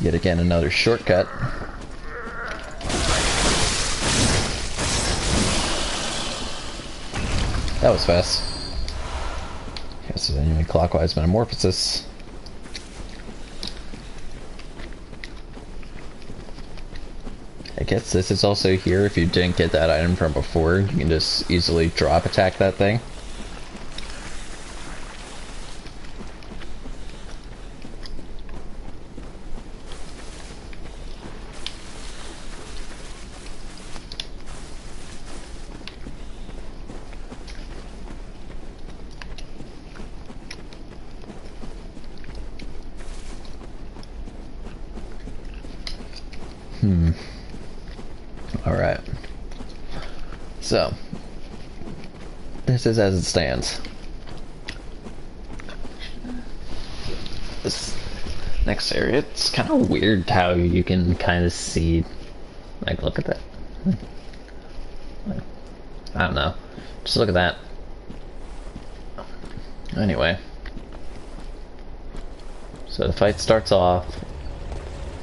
Yet again, another shortcut. That was fast. Okay, so anyway, clockwise metamorphosis. guess this is also here if you didn't get that item from before. You can just easily drop attack that thing. Alright. So, this is as it stands. This next area, it's kind of weird how you can kind of see, like, look at that. I don't know. Just look at that. Anyway. So the fight starts off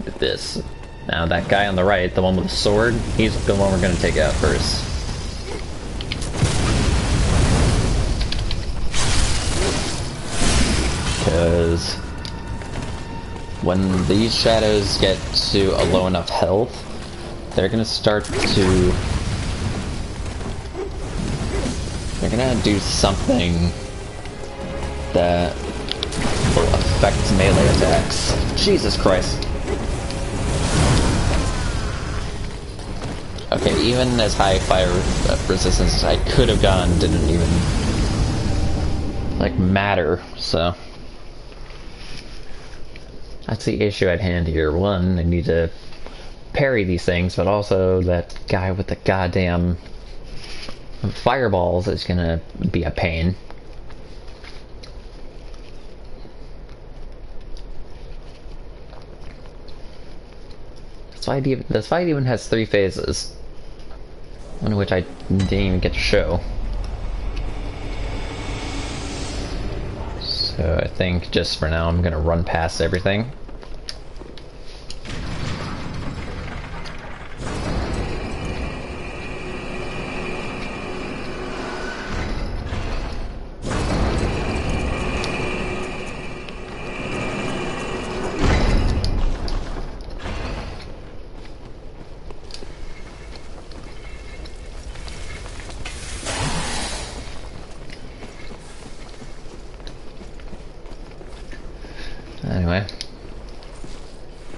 with this. Now that guy on the right, the one with the sword, he's the one we're gonna take out first. Because when these shadows get to a low enough health, they're gonna start to... they're gonna do something that will affect melee attacks. Jesus Christ. Okay, even as high fire resistance as I could have gotten didn't even, like, matter, so... that's the issue at hand here. One, I need to parry these things, but also that guy with the goddamn fireballs is gonna be a pain. This fight even has 3 phases. One of which I didn't even get to show. So I think just for now I'm gonna run past everything. Anyway,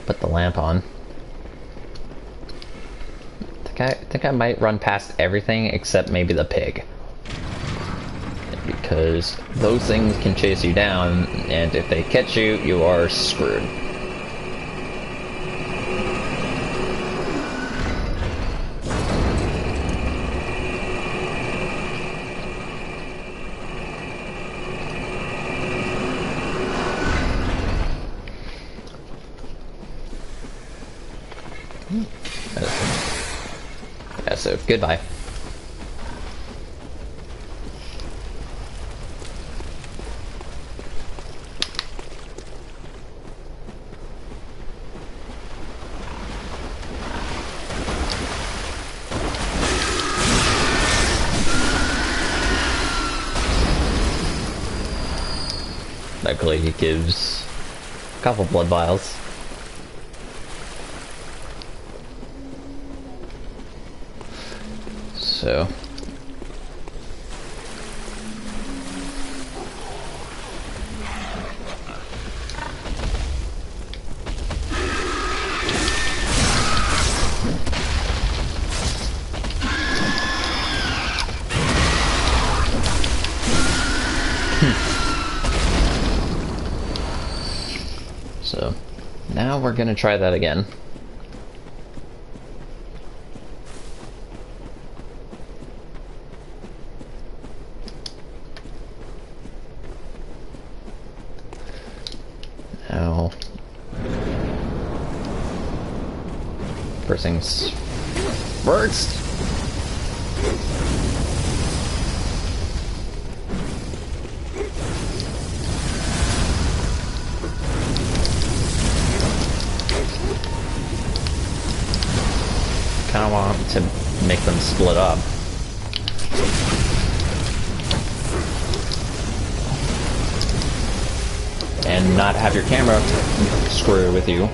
put the lamp on. I think I might run past everything except maybe the pig. Because those things can chase you down, and if they catch you, you are screwed. Yeah, so goodbye. Luckily he gives a couple blood vials. So So now we're gonna try that again. Now, first things first. Kind of want to make them split up. And not have your camera screw with you.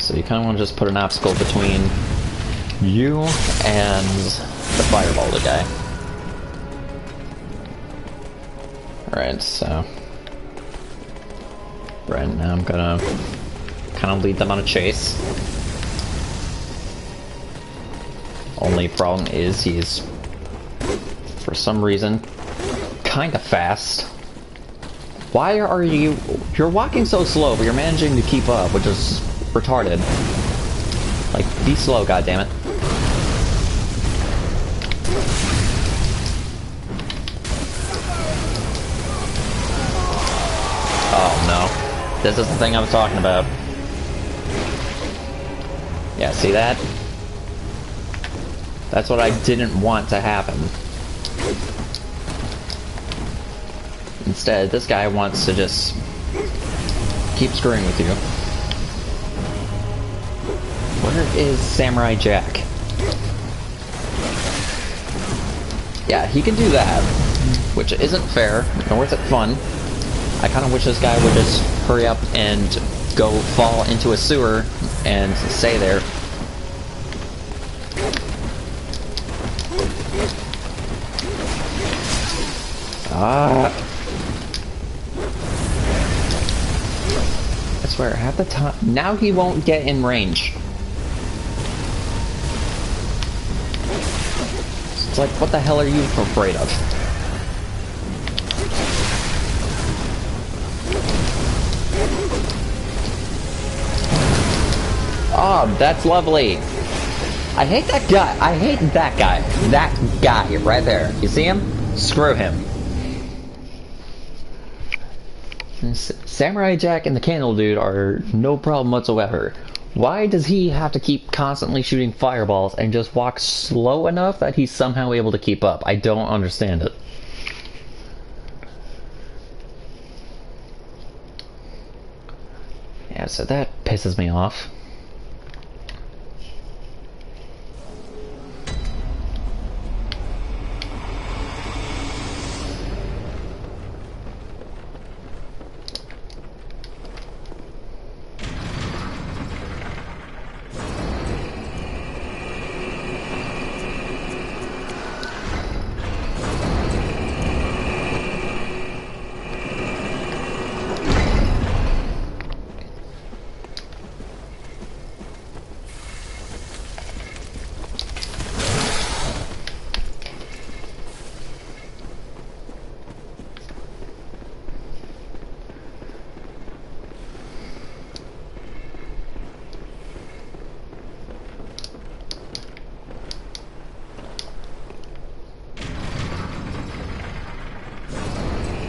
So you kind of want to just put an obstacle between you and the fireball guy. Alright, so... right now I'm gonna kind of lead them on a chase. Only problem is he's, for some reason, kind of fast. Why are you... you're walking so slow, but you're managing to keep up, which is retarded. Like, be slow, goddammit. Oh no. This is the thing I was talking about. Yeah, see that? That's what I didn't want to happen. Instead, this guy wants to just keep screwing with you. Where is Samurai Jack? Yeah, he can do that, which isn't fair, nor is it fun. I kind of wish this guy would just hurry up and go fall into a sewer and stay there. I swear, half the time... now he won't get in range. It's like, what the hell are you afraid of? Oh, that's lovely. I hate that guy. I hate that guy. That guy right there. You see him? Screw him. Samurai Jack and the Candle Dude are no problem whatsoever. Why does he have to keep constantly shooting fireballs and just walk slow enough that he's somehow able to keep up? I don't understand it. Yeah, so that pisses me off.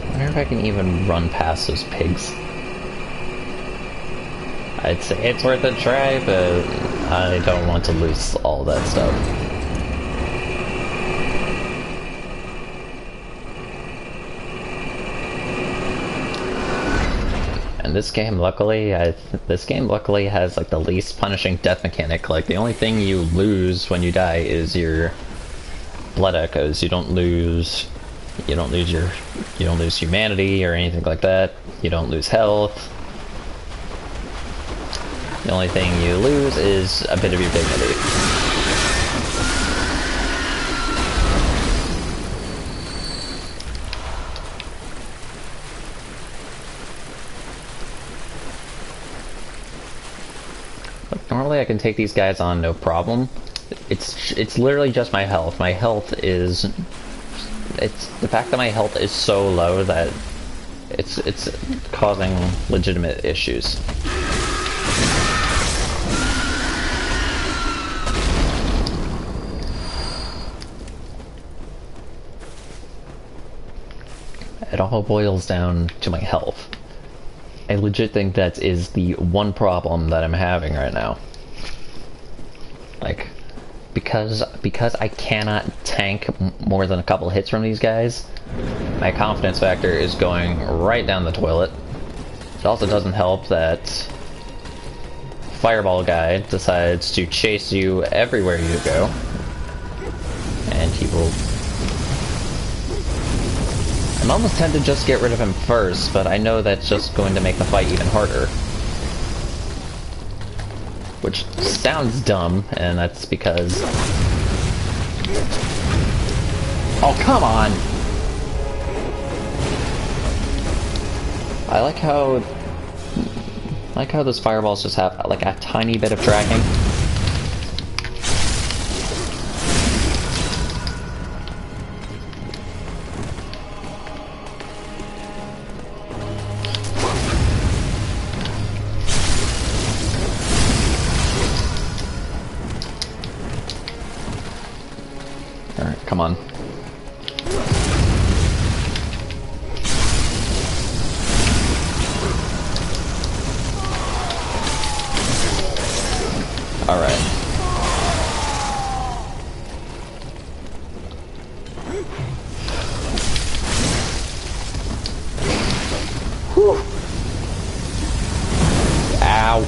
I wonder if I can even run past those pigs. I'd say it's worth a try, but I don't want to lose all that stuff. And this game, luckily, has like the least punishing death mechanic. Like, the only thing you lose when you die is your blood echoes. You don't lose humanity or anything like that. You don't lose health. The only thing you lose is a bit of your dignity. Like, normally I can take these guys on no problem. It's literally just my health. My health is... it's the fact that my health is so low that it's causing legitimate issues. It all boils down to my health. I legit think that is the one problem that I'm having right now. Like, because I cannot tank more than a couple hits from these guys, my confidence factor is going right down the toilet. It also doesn't help that Fireball guy decides to chase you everywhere you go, and he will... I'm almost tempted to just get rid of him first, but I know that's just going to make the fight even harder. Which sounds dumb, and that's because... Oh, come on! I like how those fireballs just have like a tiny bit of tracking. Alright, come on. Alright. Whew. Ow.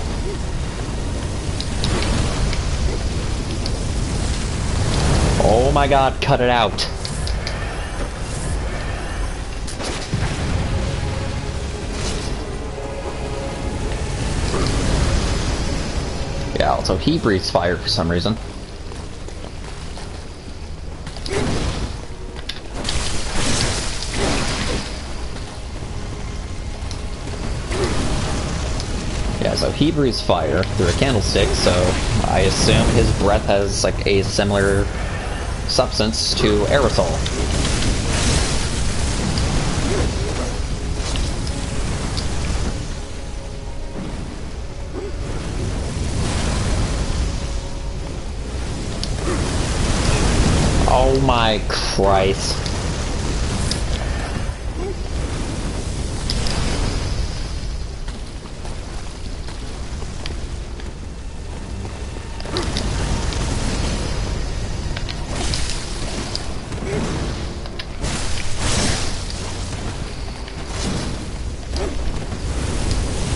Oh my god, cut it out. Yeah, also he breathes fire for some reason. Yeah, so he breathes fire through a candlestick, so I assume his breath has like a similar substance to aerosol. Oh my Christ.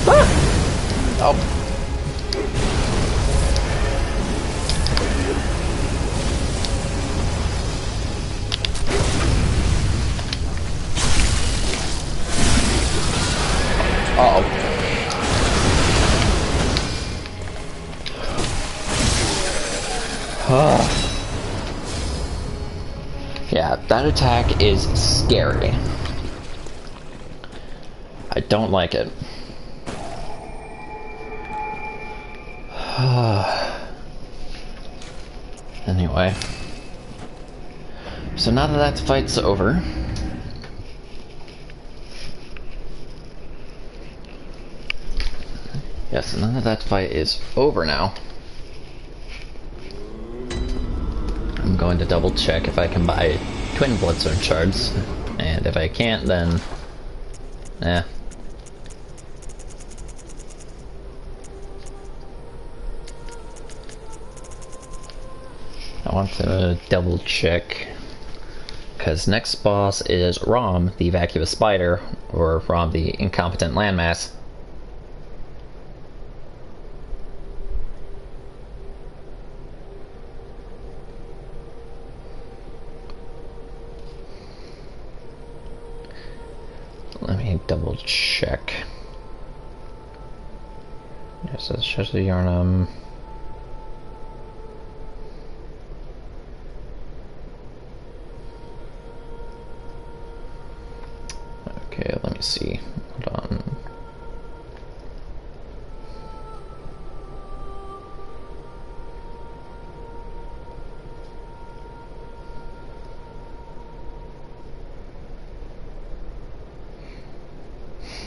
Ah! Oh. Uh-oh. Yeah, that attack is scary. I don't like it. Anyway. So now that that fight's over... Yes, none of that fight is over now. I'm going to double check if I can buy twin bloodstone shards, and if I can't, then I want to double check, because next boss is Rom, the vacuous spider, or Rom, the incompetent landmass. Let me double check. Yes, it's just a Yarnum. Okay, let me see. Hold on.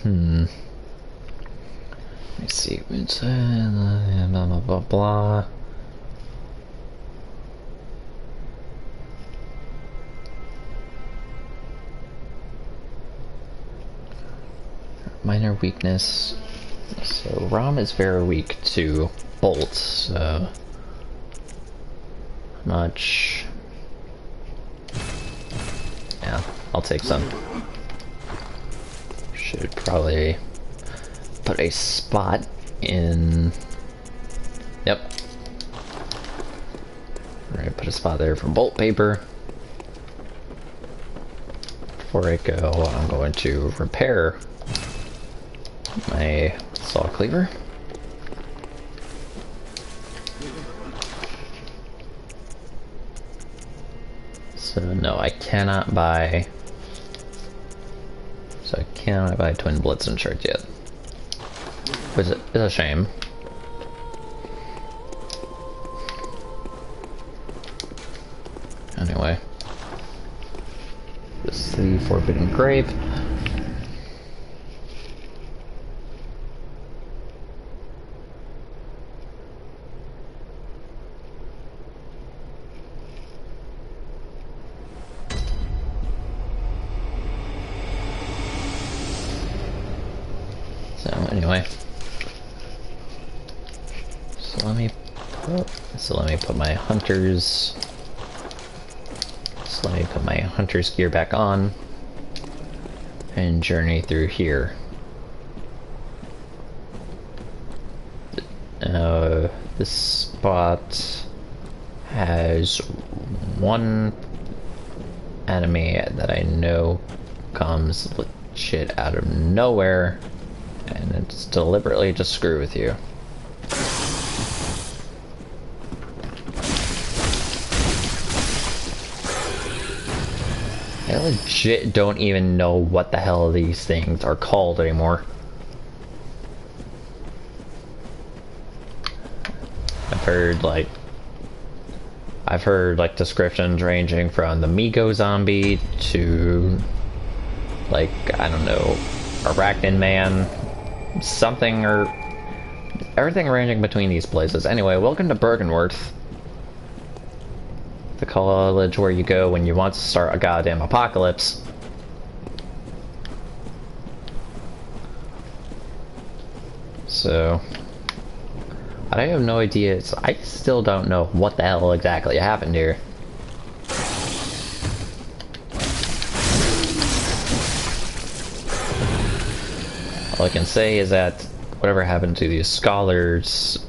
Let me see. Blah, blah, blah, blah. Minor weakness. So Rom is very weak to bolts, so much. Yeah, I'll take some. Should probably put a spot in. Yep. Right, put a spot there for bolt paper. Before I go, I'm going to repair my saw cleaver. So no, I cannot buy. So I cannot buy Twin Blitzen shirts yet, which is a shame. Anyway, this is the Forbidden Grave. So anyway, so let me put my hunter's. So let me put my hunter's gear back on and journey through here. This spot has one enemy that I know comes legit out of nowhere, and it's deliberately to screw with you. I legit don't even know what the hell these things are called anymore. I've heard like descriptions ranging from the Migo zombie to like, I don't know, Arachnid Man, something, or everything ranging between these places. Anyway, welcome to Bergenworth, the college where you go when you want to start a goddamn apocalypse. So I have no idea. I still don't know what the hell exactly happened here. All I can say is that whatever happened to these scholars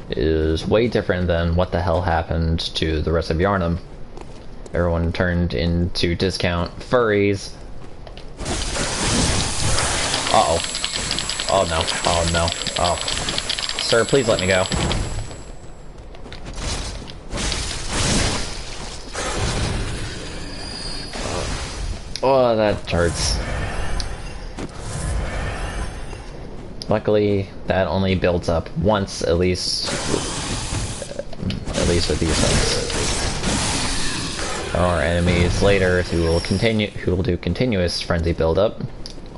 is way different than what the hell happened to the rest of Yarnum. Everyone turned into discount furries. Uh-oh. Oh no. Oh no. Oh. Sir, please let me go. Oh, that hurts. Luckily, that only builds up once, at least with these things. There are enemies later who will do continuous frenzy buildup.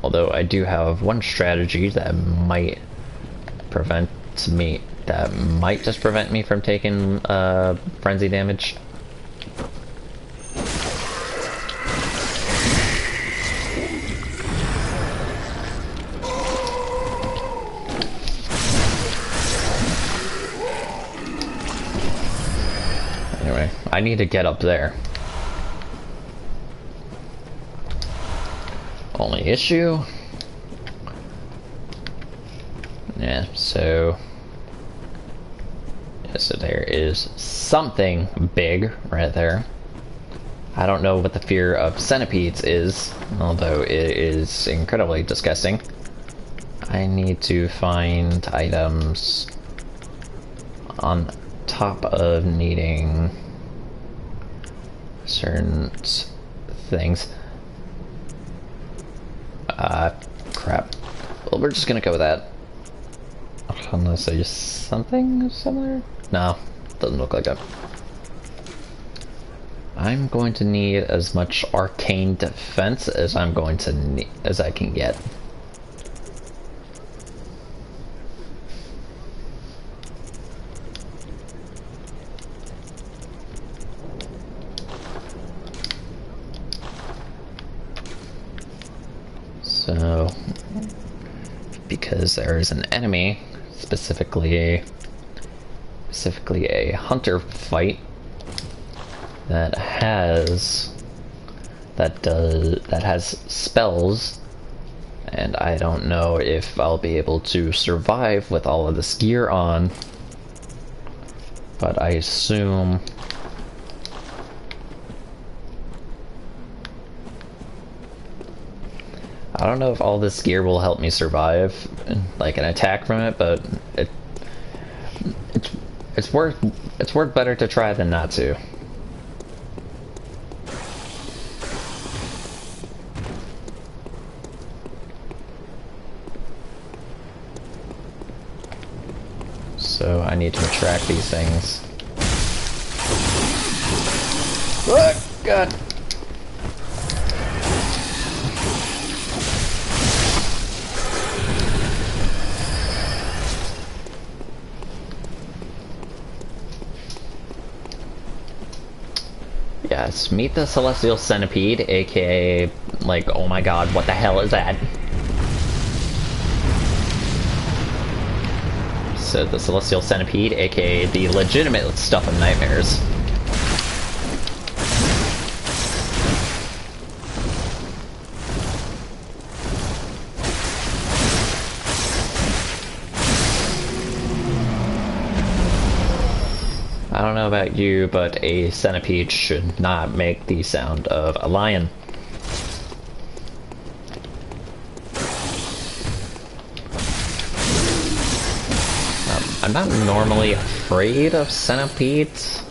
Although I do have one strategy that might just prevent me from taking frenzy damage. Anyway, I need to get up there. Only issue? Yeah, so there is something big right there. I don't know what the fear of centipedes is, although it is incredibly disgusting. I need to find items on top of needing certain things. Crap. Well, we're just gonna go with that. Unless there's something similar? No, doesn't look like it. I'm going to need as much arcane defense as I can get. So, because there is an enemy, specifically a hunter fight that has spells, and I don't know if I'll be able to survive with all of this gear on, but I assume I don't know if all this gear will help me survive like an attack from it, but it's worth better to try than not to. So I need to attract these things. Oh, God. Yes, meet the Celestial Centipede, aka, like, oh my god, what the hell is that? So the Celestial Centipede, aka the legitimate stuff of nightmares. I don't know about you, but a centipede should not make the sound of a lion. I'm not normally afraid of centipedes.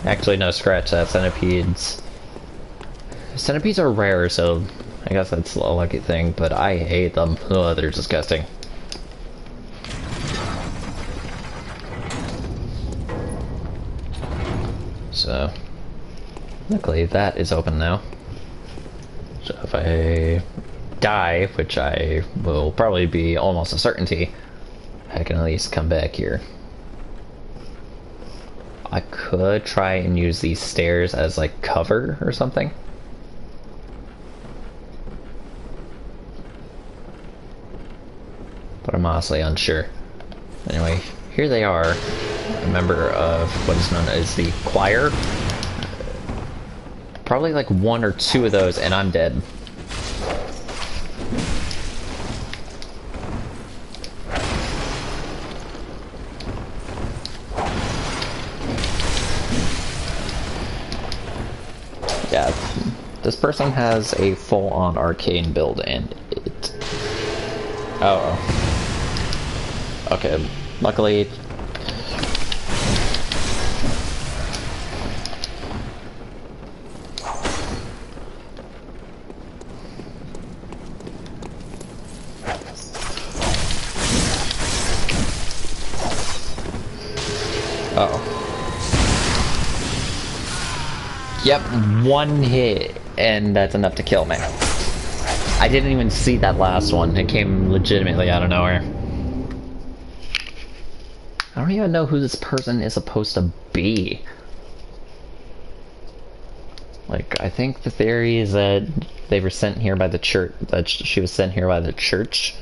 Actually, no, scratch that. Centipedes are rare, so I guess that's a lucky thing, but I hate them. Oh, they're disgusting. So, luckily that is open now. So if I die, which I will probably be almost a certainty, I can at least come back here. I could try and use these stairs as like cover or something. But I'm honestly unsure. Anyway, here they are. A member of what is known as the choir. Probably like 1 or 2 of those and I'm dead. Yeah, this person has a full-on arcane build and it... Oh. Okay, luckily... Uh-oh. Yep, 1 hit, and that's enough to kill me. I didn't even see that last one. It came legitimately out of nowhere. I don't even know who this person is supposed to be. Like, I think the theory is that they were sent here by the church, that she was sent here by the church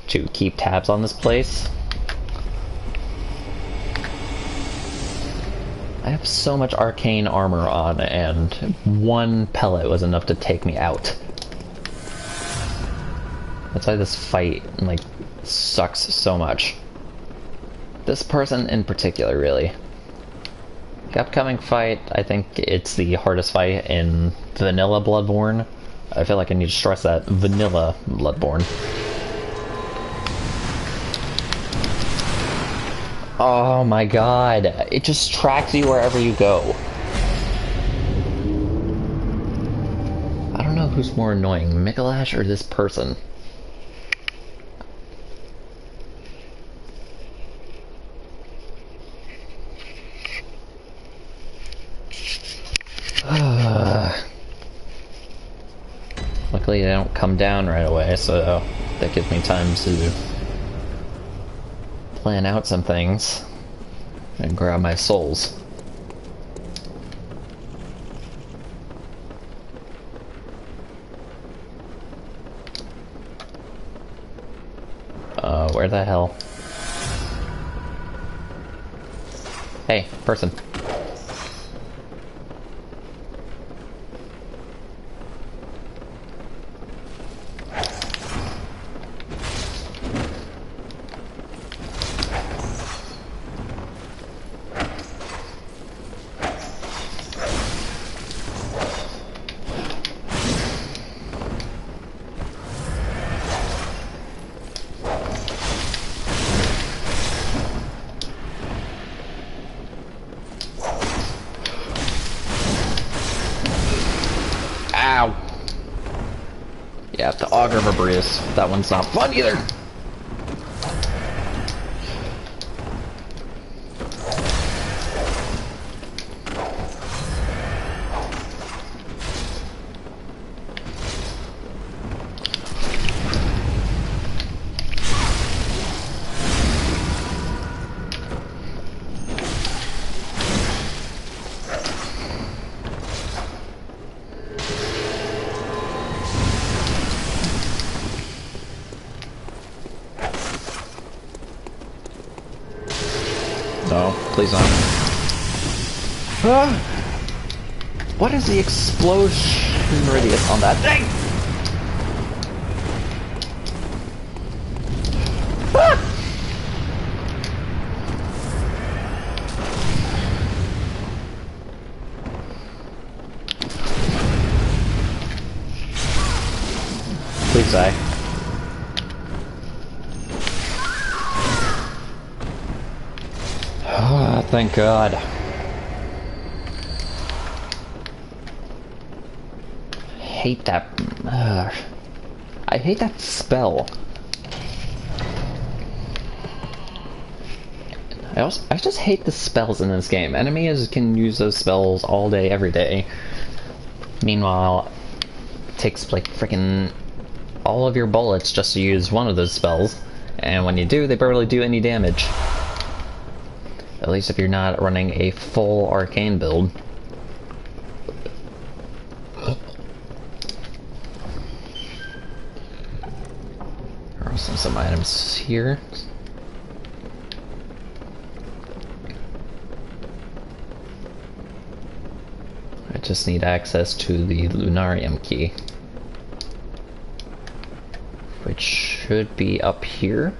to keep tabs on this place. I have so much arcane armor on, and 1 pellet was enough to take me out. That's why this fight, like, sucks so much. This person in particular, really. The upcoming fight, I think it's the hardest fight in vanilla Bloodborne. I feel like I need to stress that. Vanilla Bloodborne. Oh my god, it just tracks you wherever you go. I don't know who's more annoying, Mikolash or this person. Luckily they don't come down right away, so that gives me time to plan out some things and grab my souls. Where the hell? Hey, person. Herbaceous. That one's not fun either. No, please not. Ah! What is the explosion radius on that thing? Ah! Please die. Ah, thank God. Hate that. I hate that spell. I just hate the spells in this game. Enemies can use those spells all day, every day. Meanwhile, it takes like freaking all of your bullets just to use one of those spells, and when you do, they barely do any damage. At least if you're not running a full arcane build. There are also some items here. I just need access to the Lunarium key, which should be up here.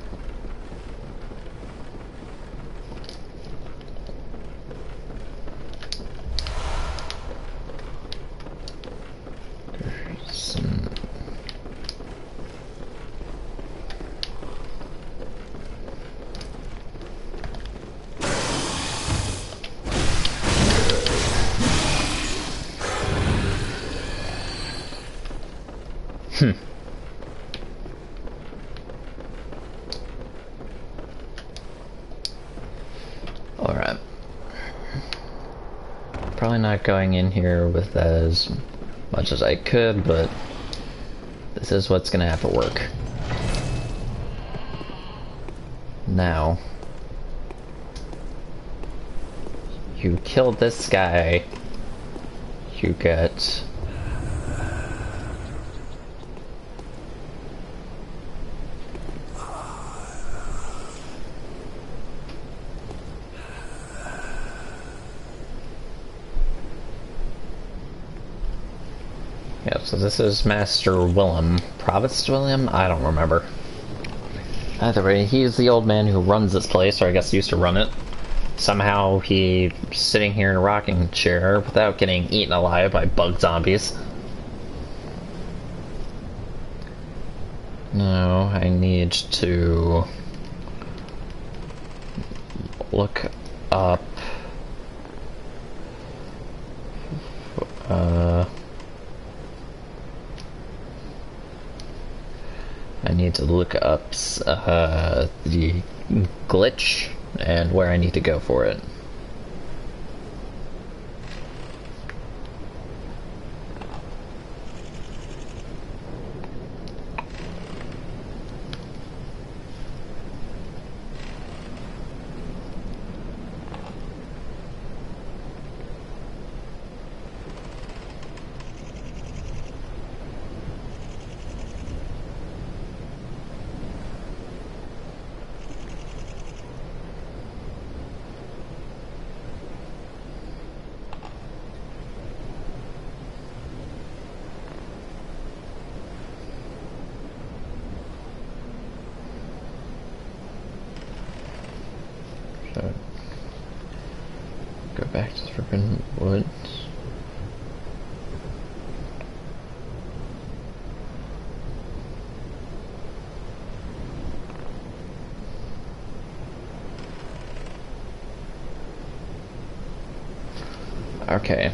Alright. Probably not going in here with as much as I could, but this is what's gonna have to work. Now, you killed this guy, you get yeah, so this is Master Willem. Provost Willem? I don't remember. Either way, he's the old man who runs this place, or I guess used to run it. Somehow he's sitting here in a rocking chair without getting eaten alive by bug zombies. No, I need to look up I need to look up the glitch and where I need to go for it. So, go back to the Forbidden Woods. Okay.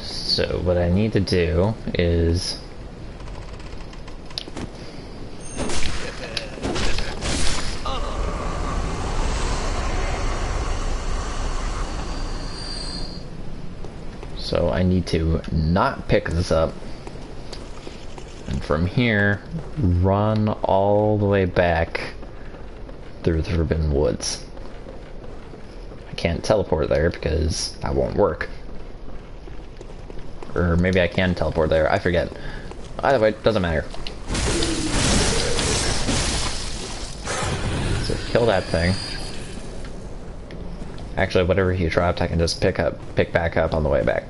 So what I need to do is So I need to not pick this up. And from here, run all the way back through the Forbidden Woods. I can't teleport there because that won't work. Or maybe I can teleport there, I forget. Either way, doesn't matter. So kill that thing. Actually, whatever he dropped, I can just pick back up on the way back.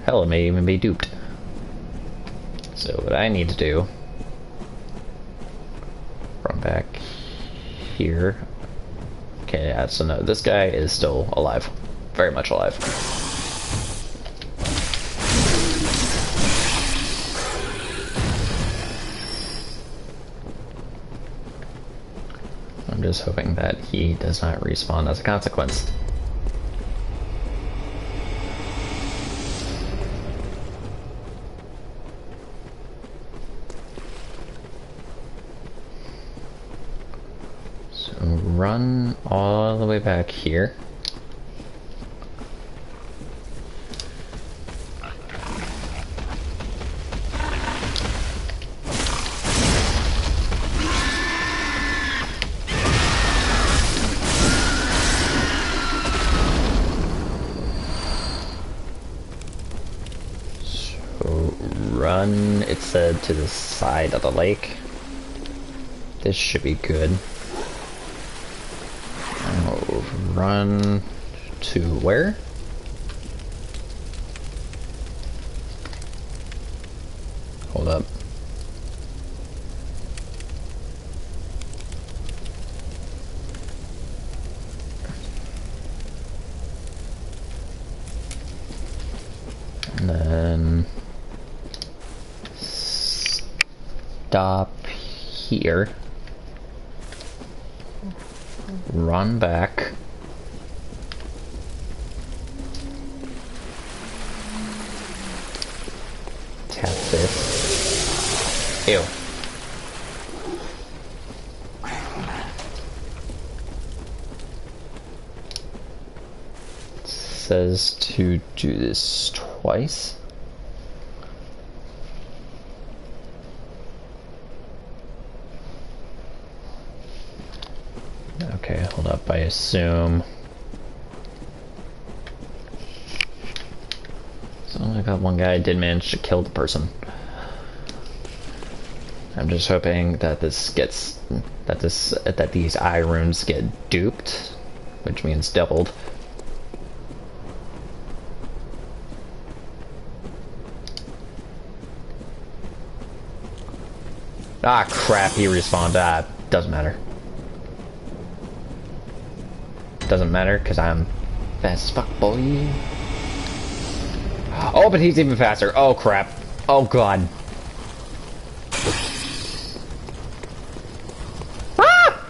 Hell, it may even be duped. So what I need to do, run back here. Okay, yeah, so no, this guy is still alive. Very much alive. I'm just hoping that he does not respawn as a consequence. So run all the way back here. Run, it said, to the side of the lake. This should be good. Oh, run to where? Hold up. And then stop here, run back, tap this. Ew. It says to do this twice. Okay, hold up, I assume. So I got one guy did manage to kill the person. I'm just hoping that that these eye runes get duped, which means doubled. Ah crap, he respawned. Ah, doesn't matter. Doesn't matter, because I'm fast as fuck, boy. Oh, but he's even faster. Oh, crap. Oh, God. Ah!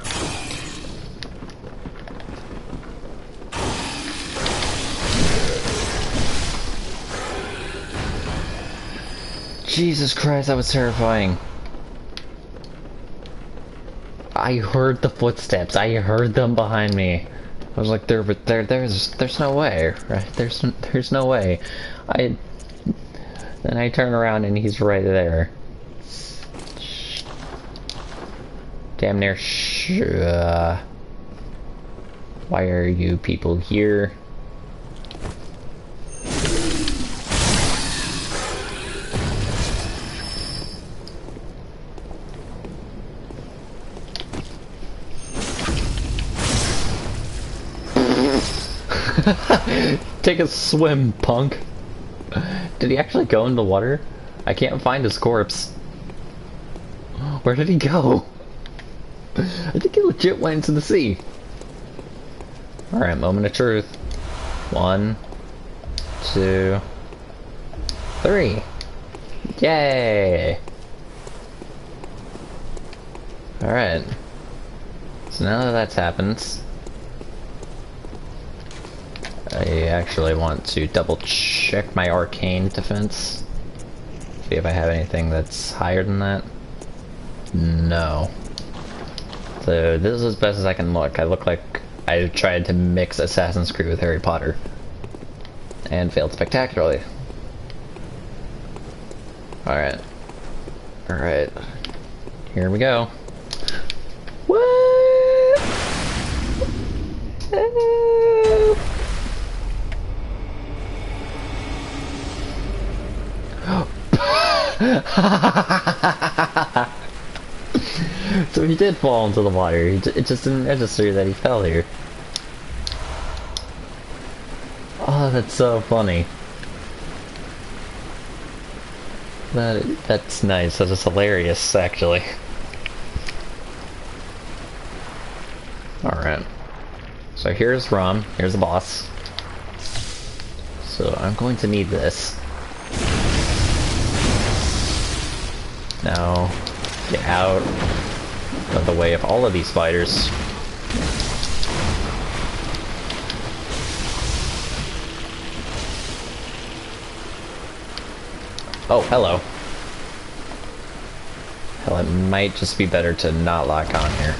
Jesus Christ, that was terrifying. I heard the footsteps. I heard them behind me. I was like, there's no way, right? There's no way. Then I turn around and he's right there. Damn near why are you people here? Take a swim, punk. Did he actually go in the water? I can't find his corpse. Where did he go? I think he legit went into the sea. Alright, moment of truth. 1, 2, 3. Yay! Alright. So now that that's happened, I actually want to double check my arcane defense. See if I have anything that's higher than that. No. So this is as best as I can look. I look like I tried to mix Assassin's Creed with Harry Potter. And failed spectacularly. Alright. Alright. Here we go. What? So he did fall into the water. It just didn't register that he fell here. Oh, that's so funny. That's nice. That is hilarious, actually. Alright. So here's Rom. Here's the boss. So I'm going to need this. Now, get out of the way of all of these spiders. Oh, hello. Hell, it might just be better to not lock on here.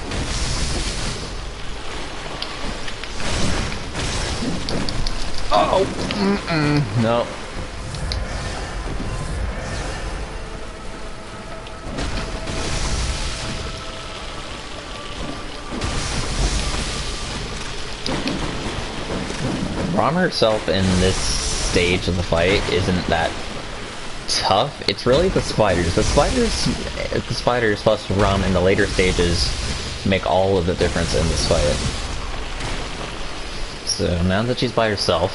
Oh! No. Rom herself in this stage of the fight isn't that tough. It's really the spiders. The spiders plus Rom in the later stages make all of the difference in this fight. So now that she's by herself...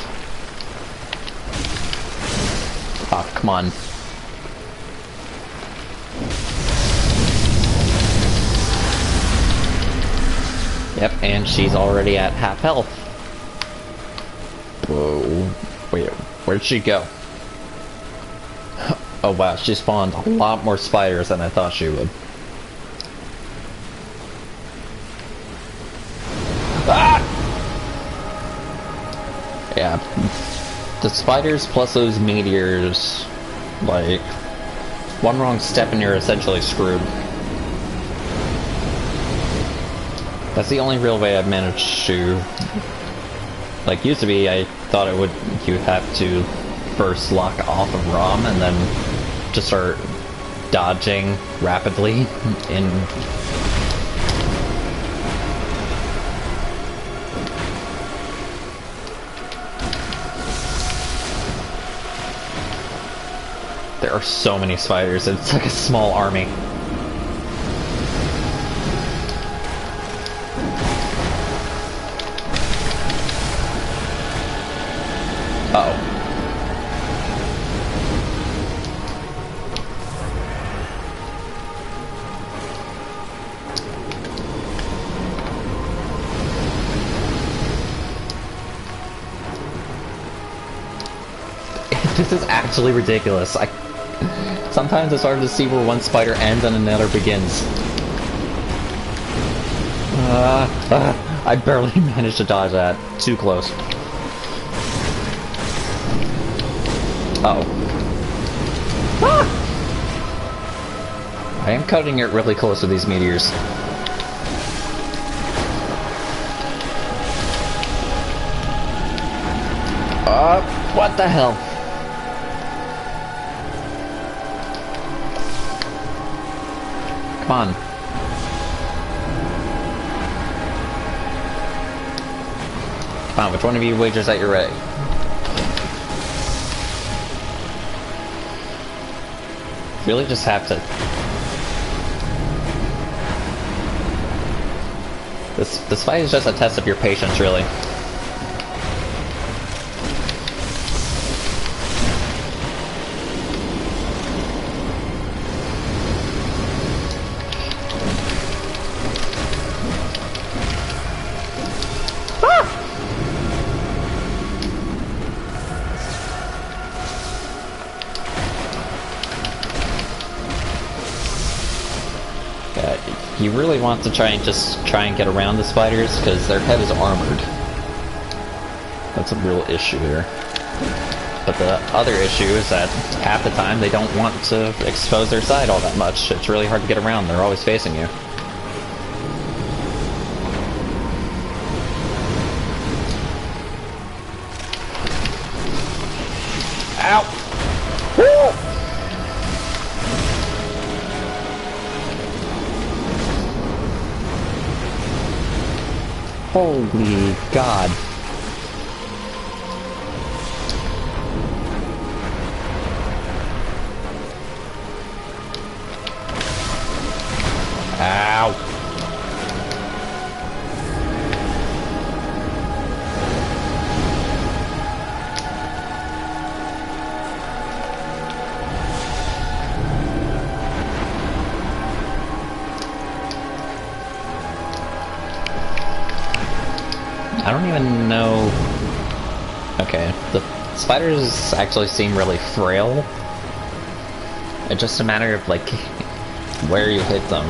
Oh, come on. Yep, and she's already at half health. Whoa. Wait, where'd she go? Oh wow, she spawned a lot more spiders than I thought she would. Ah! Yeah, the spiders plus those meteors, like, one wrong step and you're essentially screwed. That's the only real way I've managed to... Like, used to be, I thought it would, you would have to first lock off of Rom and then just start dodging rapidly in... There are so many spiders, it's like a small army. Uh-oh. This is actually ridiculous. Sometimes it's hard to see where one spider ends and another begins. I barely managed to dodge that. Too close. Uh-oh. Ah! I am cutting it really close to these meteors. What the hell? Come on. Come on, which one of you wagers that you're ready? Really just have to... This fight is just a test of your patience, really. You really want to try and get around the spiders because their head is armored. That's a real issue here. But the other issue is that half the time they don't want to expose their side all that much. It's really hard to get around. They're always facing you. Ow! Woo! Holy God. Ow. I don't even know... Okay, the spiders actually seem really frail. It's just a matter of, like, where you hit them.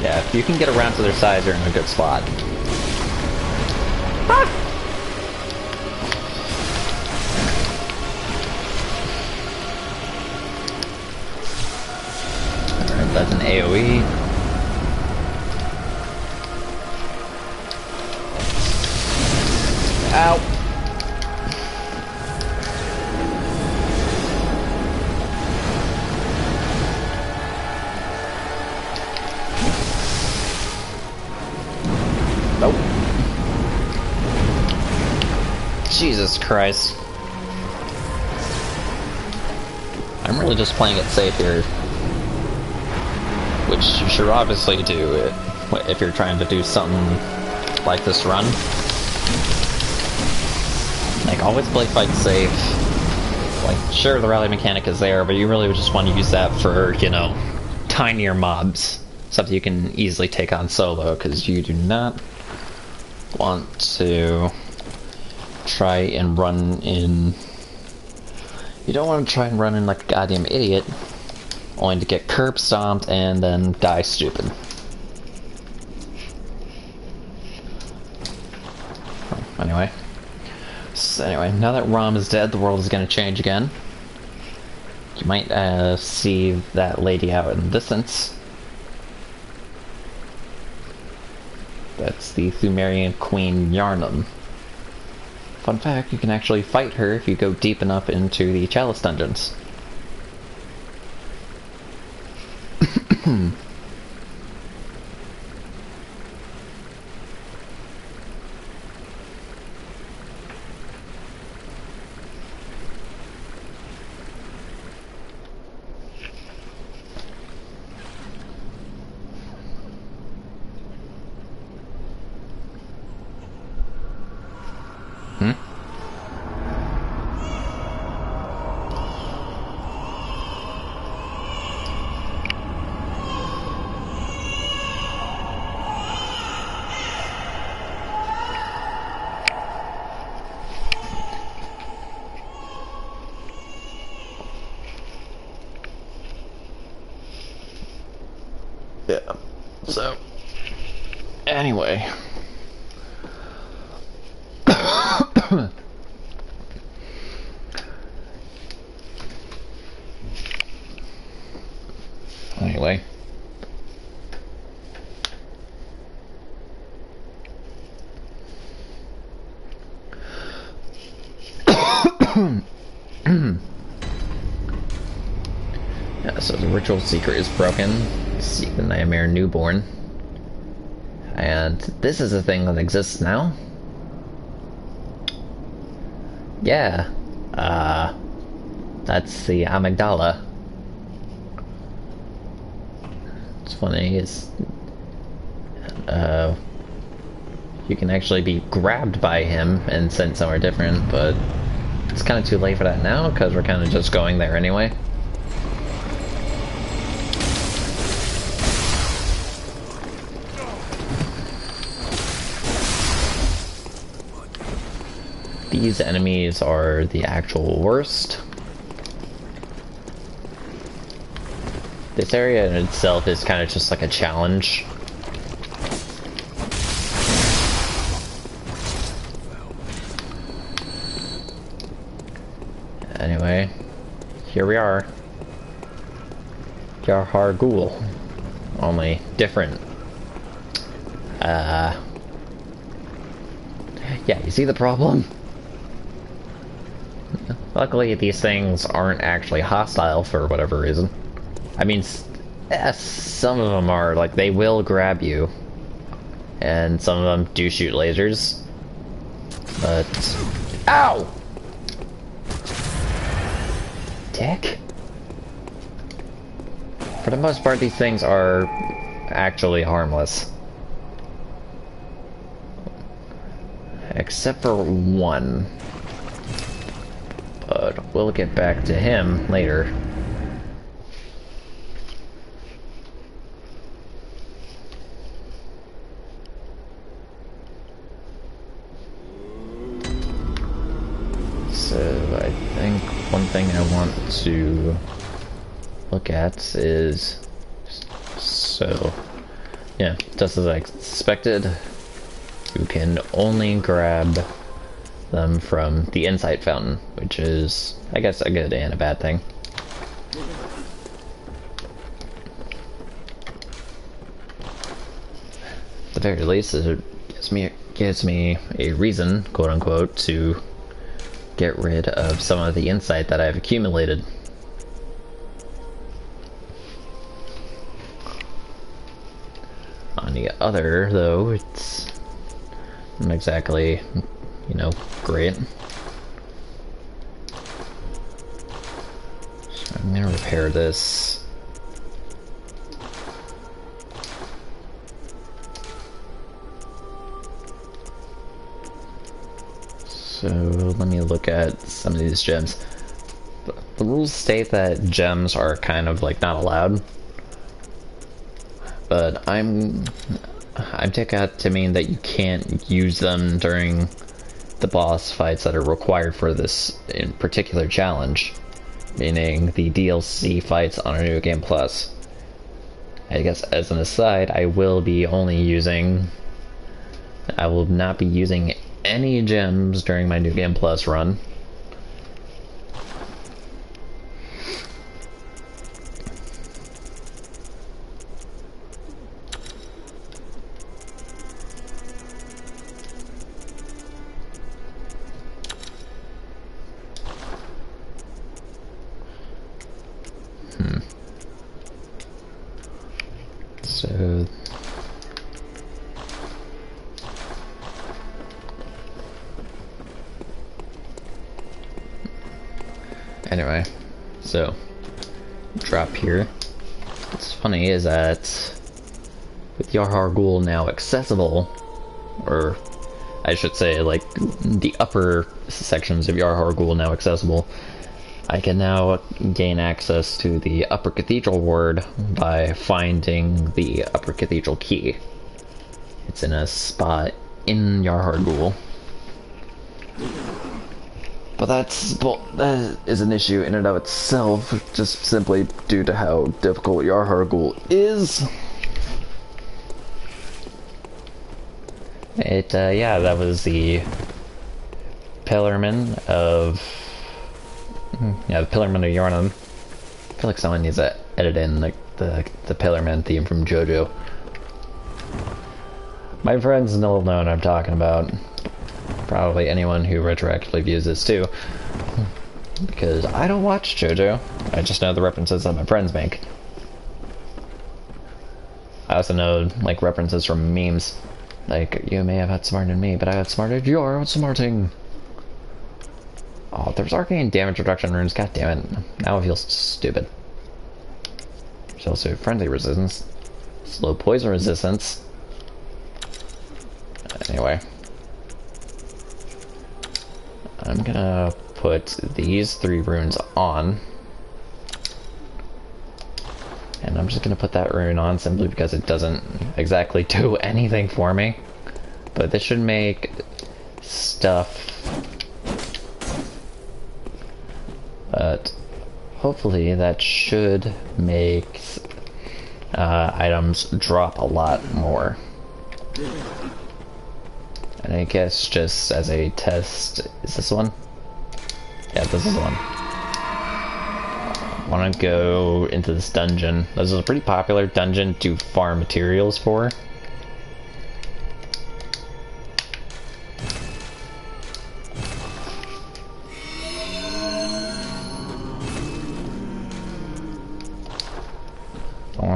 Yeah, if you can get around to their sides, you're in a good spot. Ah! Alright, that's an AoE. Ow! Nope. Jesus Christ. I'm really just playing it safe here. Which you should obviously do if you're trying to do something like this run. Like, always play fight safe. Like, sure, the rally mechanic is there, but you really just want to use that for, you know, tinier mobs. Something you can easily take on solo, because you do not want to try and run in... You don't want to try and run in like a goddamn idiot, only to get curb stomped and then die stupid. Anyway. So anyway, now that Rom is dead, the world is going to change again. You might see that lady out in the distance. That's the Thumerian Queen Yarnum. Fun fact, you can actually fight her if you go deep enough into the Chalice dungeons. Yeah, so, anyway. Anyway. Yeah, so the ritual secret is broken. Seek the Nightmare Newborn. And this is a thing that exists now? Yeah. That's the amygdala. It's funny, you can actually be grabbed by him and sent somewhere different, but it's kind of too late for that now, because we're kind of just going there anyway. These enemies are the actual worst. This area in itself is kind of just like a challenge. Anyway, here we are. Yarhar Ghoul. Only different. Yeah, you see the problem? luckily these things aren't actually hostile for whatever reason. I mean, some of them are, like, they will grab you. And some of them do shoot lasers. But... Ow! Dick? For the most part, these things are actually harmless. Except for one. But we'll get back to him later. So I think one thing I want to look at is... So, yeah, just as I suspected, you can only grab them from the insight fountain, which is, I guess, a good and a bad thing. At the very least, it gives me a reason, quote unquote, to get rid of some of the insight that I've accumulated. On the other, though, it's not exactly, you know, great. So I'm gonna repair this. So let me look at some of these gems. The rules state that gems are kind of like not allowed, but I'm taking it to mean that you can't use them during the boss fights that are required for this in particular challenge, meaning the DLC fights on a New Game Plus. I guess as an aside, I will not be using any gems during my New Game Plus run. So anyway, so drop here. What's funny is that with Yarhar Ghul now accessible, or I should say like the upper sections of Yarhar Ghul now accessible, I can now gain access to the Upper Cathedral Ward by finding the Upper Cathedral key. It's in a spot in Yarhar Ghul. But that is an issue in and of itself, just simply due to how difficult Yarhar Ghul is. Yeah, that was the Pillarman of... Yeah, the Pillarman of Yharnam. I feel like someone needs to edit in like the Pillarman theme from JoJo. My friends will know what I'm talking about. Probably anyone who retroactively views this too. Because I don't watch JoJo. I just know the references that my friends make. I also know like references from memes. Like, you may have outsmarted me, but I outsmarted your outsmarting. Oh, there's arcane damage reduction runes, god damn it. Now it feels stupid. There's also friendly resistance. Slow poison resistance. Anyway. I'm gonna put these 3 runes on. And I'm just gonna put that rune on simply because it doesn't exactly do anything for me. But this should make stuff... But hopefully that should make items drop a lot more. And I guess just as a test, is this one? Yeah, this is one. I want to go into this dungeon. This is a pretty popular dungeon to farm materials for.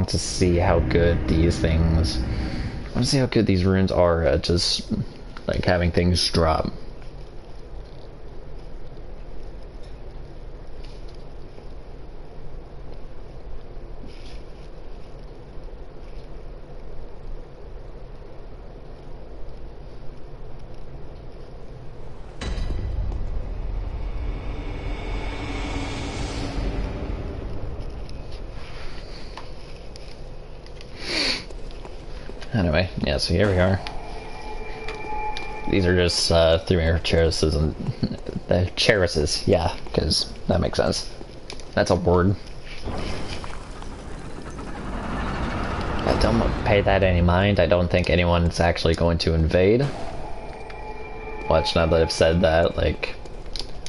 want to see how good these things... I want to see how good these runes are at just, like, having things drop. Anyway, yeah, so here we are. These are just 3-mirror charises and the charises, yeah, because that makes sense. That's a word. I don't pay that any mind. I don't think anyone's actually going to invade. Watch, now that I've said that, like,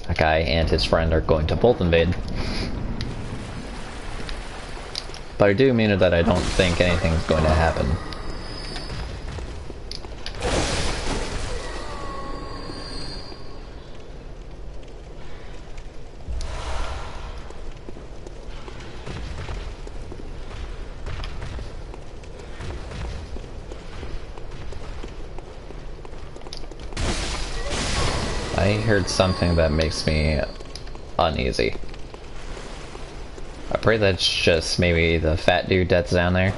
a guy and his friend are going to both invade. But I do mean that I don't think anything's going to happen. I heard something that makes me uneasy. I pray that's just maybe the fat dude that's down there.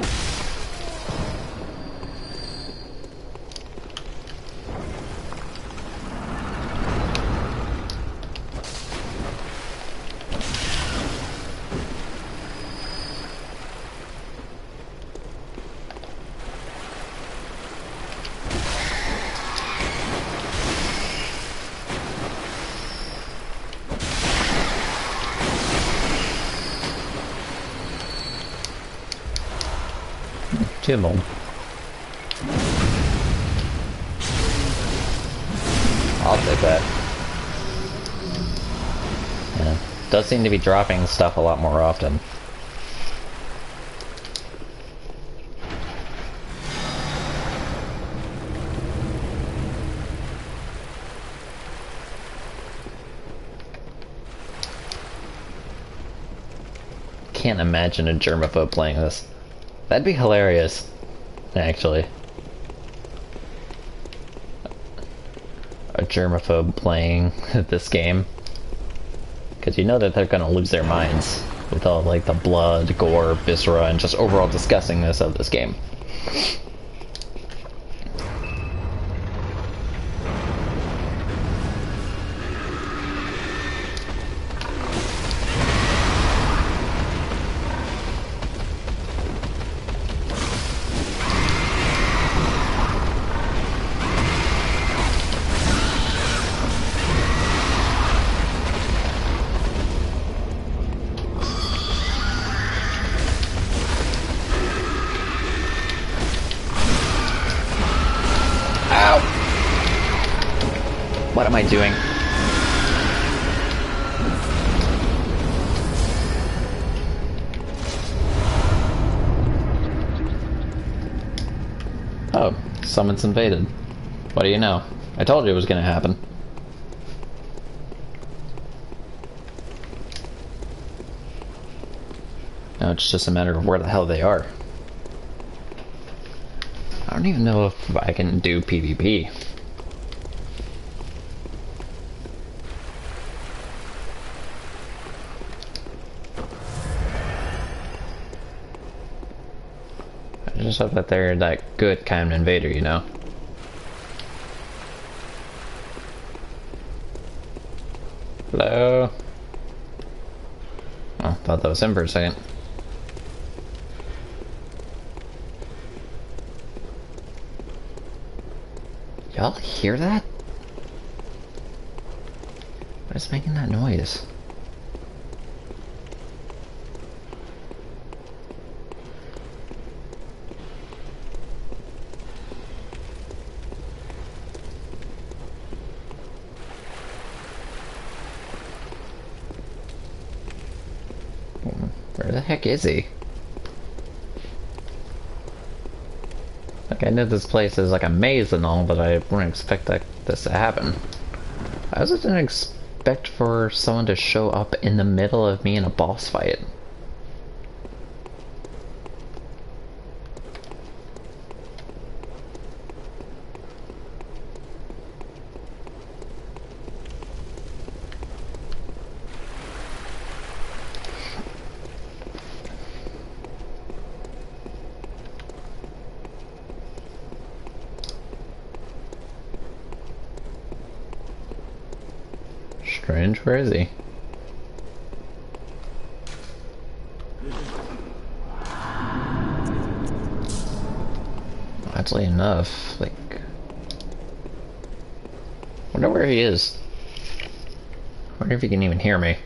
Kimmel. I'll take that. Yeah. Does seem to be dropping stuff a lot more often. Can't imagine a germaphobe playing this. That'd be hilarious, actually. A germaphobe playing this game. Because you know that they're gonna lose their minds with all, like, the blood, gore, viscera, and just overall disgustingness of this game. What am I doing? Oh, someone's invaded. What do you know? I told you it was gonna happen. Now it's just a matter of where the hell they are. I don't even know if I can do PvP. I just hope that they're that good kind of invader, you know? Hello? Oh, thought that was him for a second. Y'all hear that? What is making that noise? Where the heck is he? Like, I know this place is like a maze and all, but I wouldn't expect this to happen. I also didn't expect for someone to show up in the middle of me in a boss fight. strange. Where is he? Oddly enough, like... wonder where he is. Wonder if he can even hear me.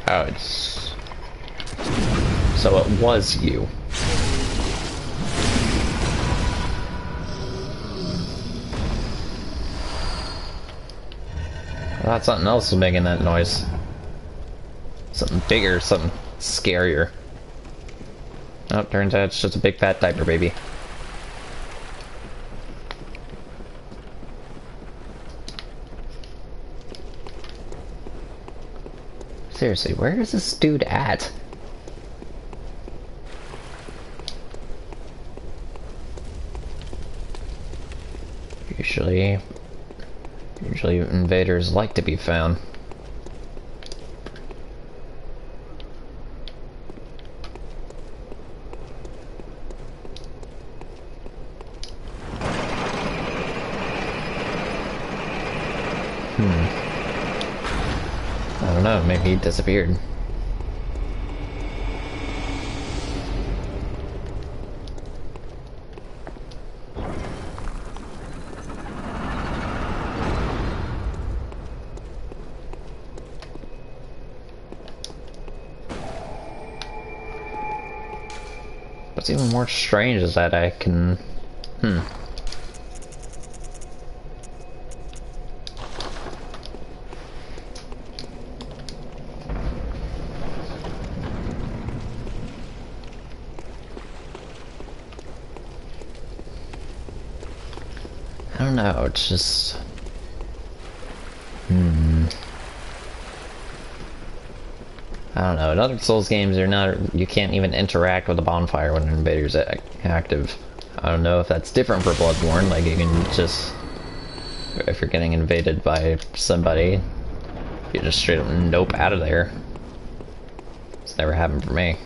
Oh, it's... so it was you. I thought something else was making that noise. Something bigger, something scarier. Oh, turns out it's just a big fat diaper baby. Seriously, where is this dude at? Usually invaders like to be found. I don't know, maybe he disappeared. What's even more strange is that I can... I don't know, it's just... I don't know, in other Souls games you can't even interact with the bonfire when an invader's active. I don't know if that's different for Bloodborne, like you can just... if you're getting invaded by somebody, you just straight up nope out of there. It's never happened for me.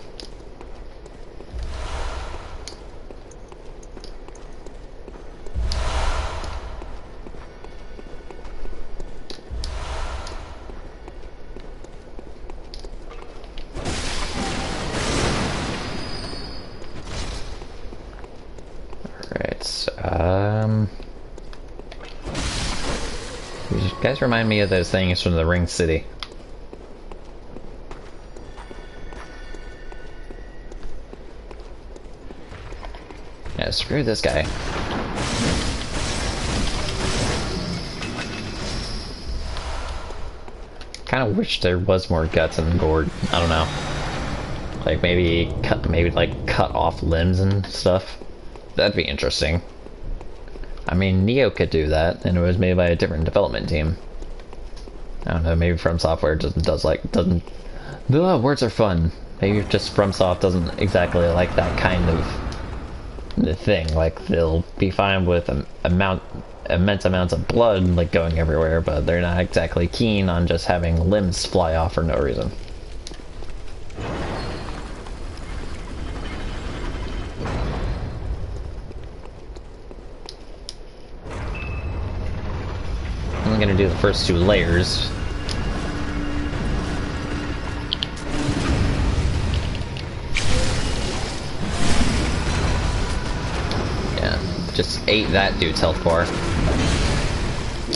You guys remind me of those things from the Ring City. Yeah, screw this guy. Kind of wish there was more guts and gore. I don't know. Like maybe cut off limbs and stuff. That'd be interesting. I mean, Neo could do that, and it was made by a different development team. I don't know, maybe From Software doesn't... The words are fun. Maybe just FromSoft doesn't exactly like that kind of thing. Like, they'll be fine with immense amounts of blood, like, going everywhere, but they're not exactly keen on just having limbs fly off for no reason. I'm gonna do the first two layers. Yeah, just ate that dude's health bar.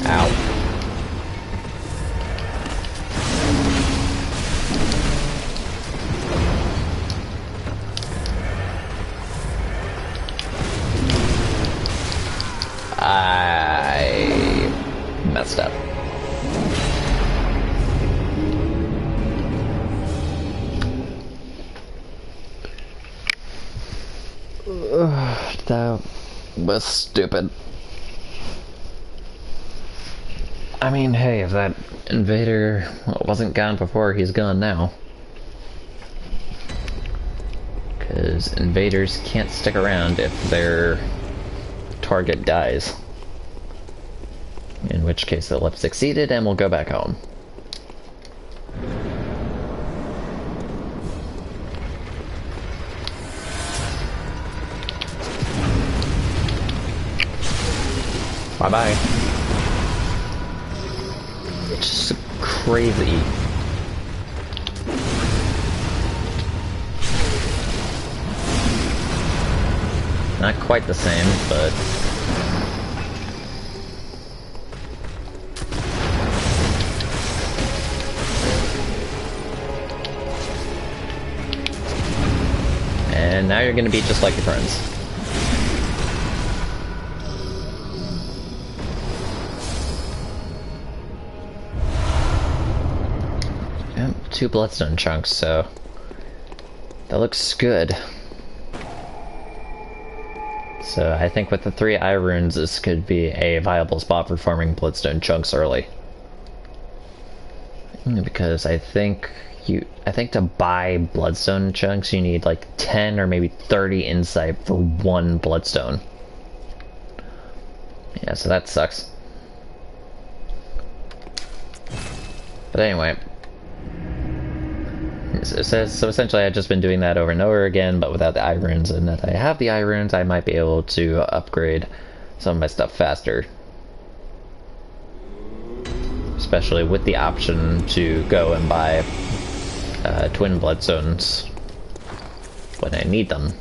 Ow. I messed up. That was stupid. I mean, hey, if that invader wasn't gone before, he's gone now. Because invaders can't stick around if their target dies. In which case they'll have succeeded and we'll go back home. Bye-bye. It's just crazy. Not quite the same, but... And now you're gonna be just like your friends. Yep, 2 bloodstone chunks, so... that looks good. So I think with the 3 eye runes, this could be a viable spot for farming bloodstone chunks early. Because I think to buy bloodstone chunks you need like 10 or maybe 30 insight for 1 bloodstone. Yeah, so that sucks. But anyway. So essentially I've just been doing that over and over again, but without the eye runes, and that I have the eye runes, I might be able to upgrade some of my stuff faster. Especially with the option to go and buy twin bloodstones when I need them.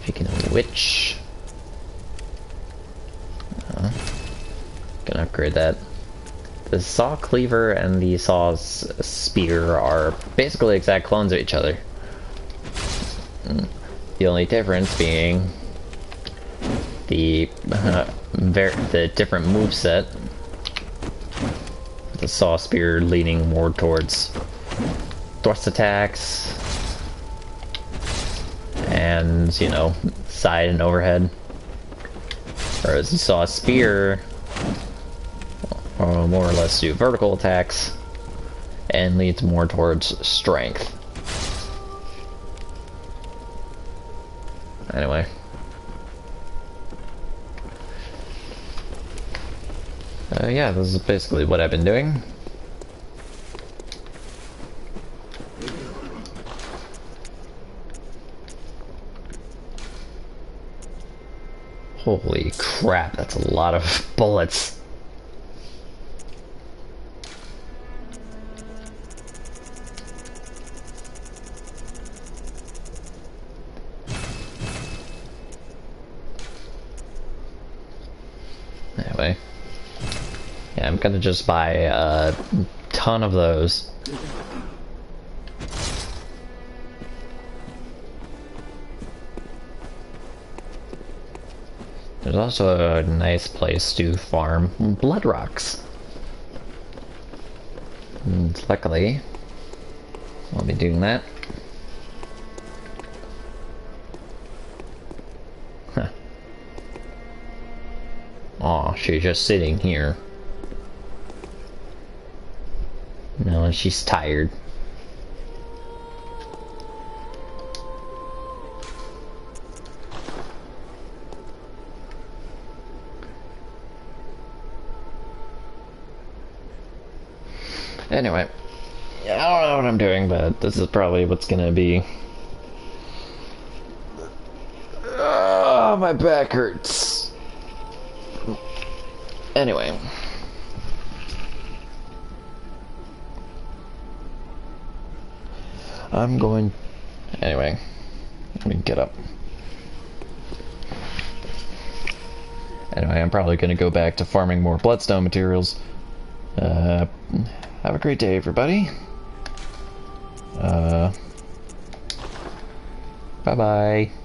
Speaking of which... gonna upgrade that. The saw cleaver and the saw's spear are basically exact clones of each other. The only difference being the different moveset. The saw spear leaning more towards thrust attacks and, you know, side and overhead. Whereas the saw spear more or less do vertical attacks and leads more towards strength. Anyway. Yeah, this is basically what I've been doing. Holy crap, that's a lot of bullets. Anyway. Yeah, I'm gonna just buy a ton of those. There's also a nice place to farm blood rocks. And luckily, I'll be doing that. Huh. Aw, she's just sitting here. No, she's tired. Anyway, yeah, I don't know what I'm doing, but this is probably what's gonna be. Oh, my back hurts. Anyway. Anyway, let me get up. Anyway, I'm probably gonna go back to farming more bloodstone materials. Have a great day, everybody. Bye-bye.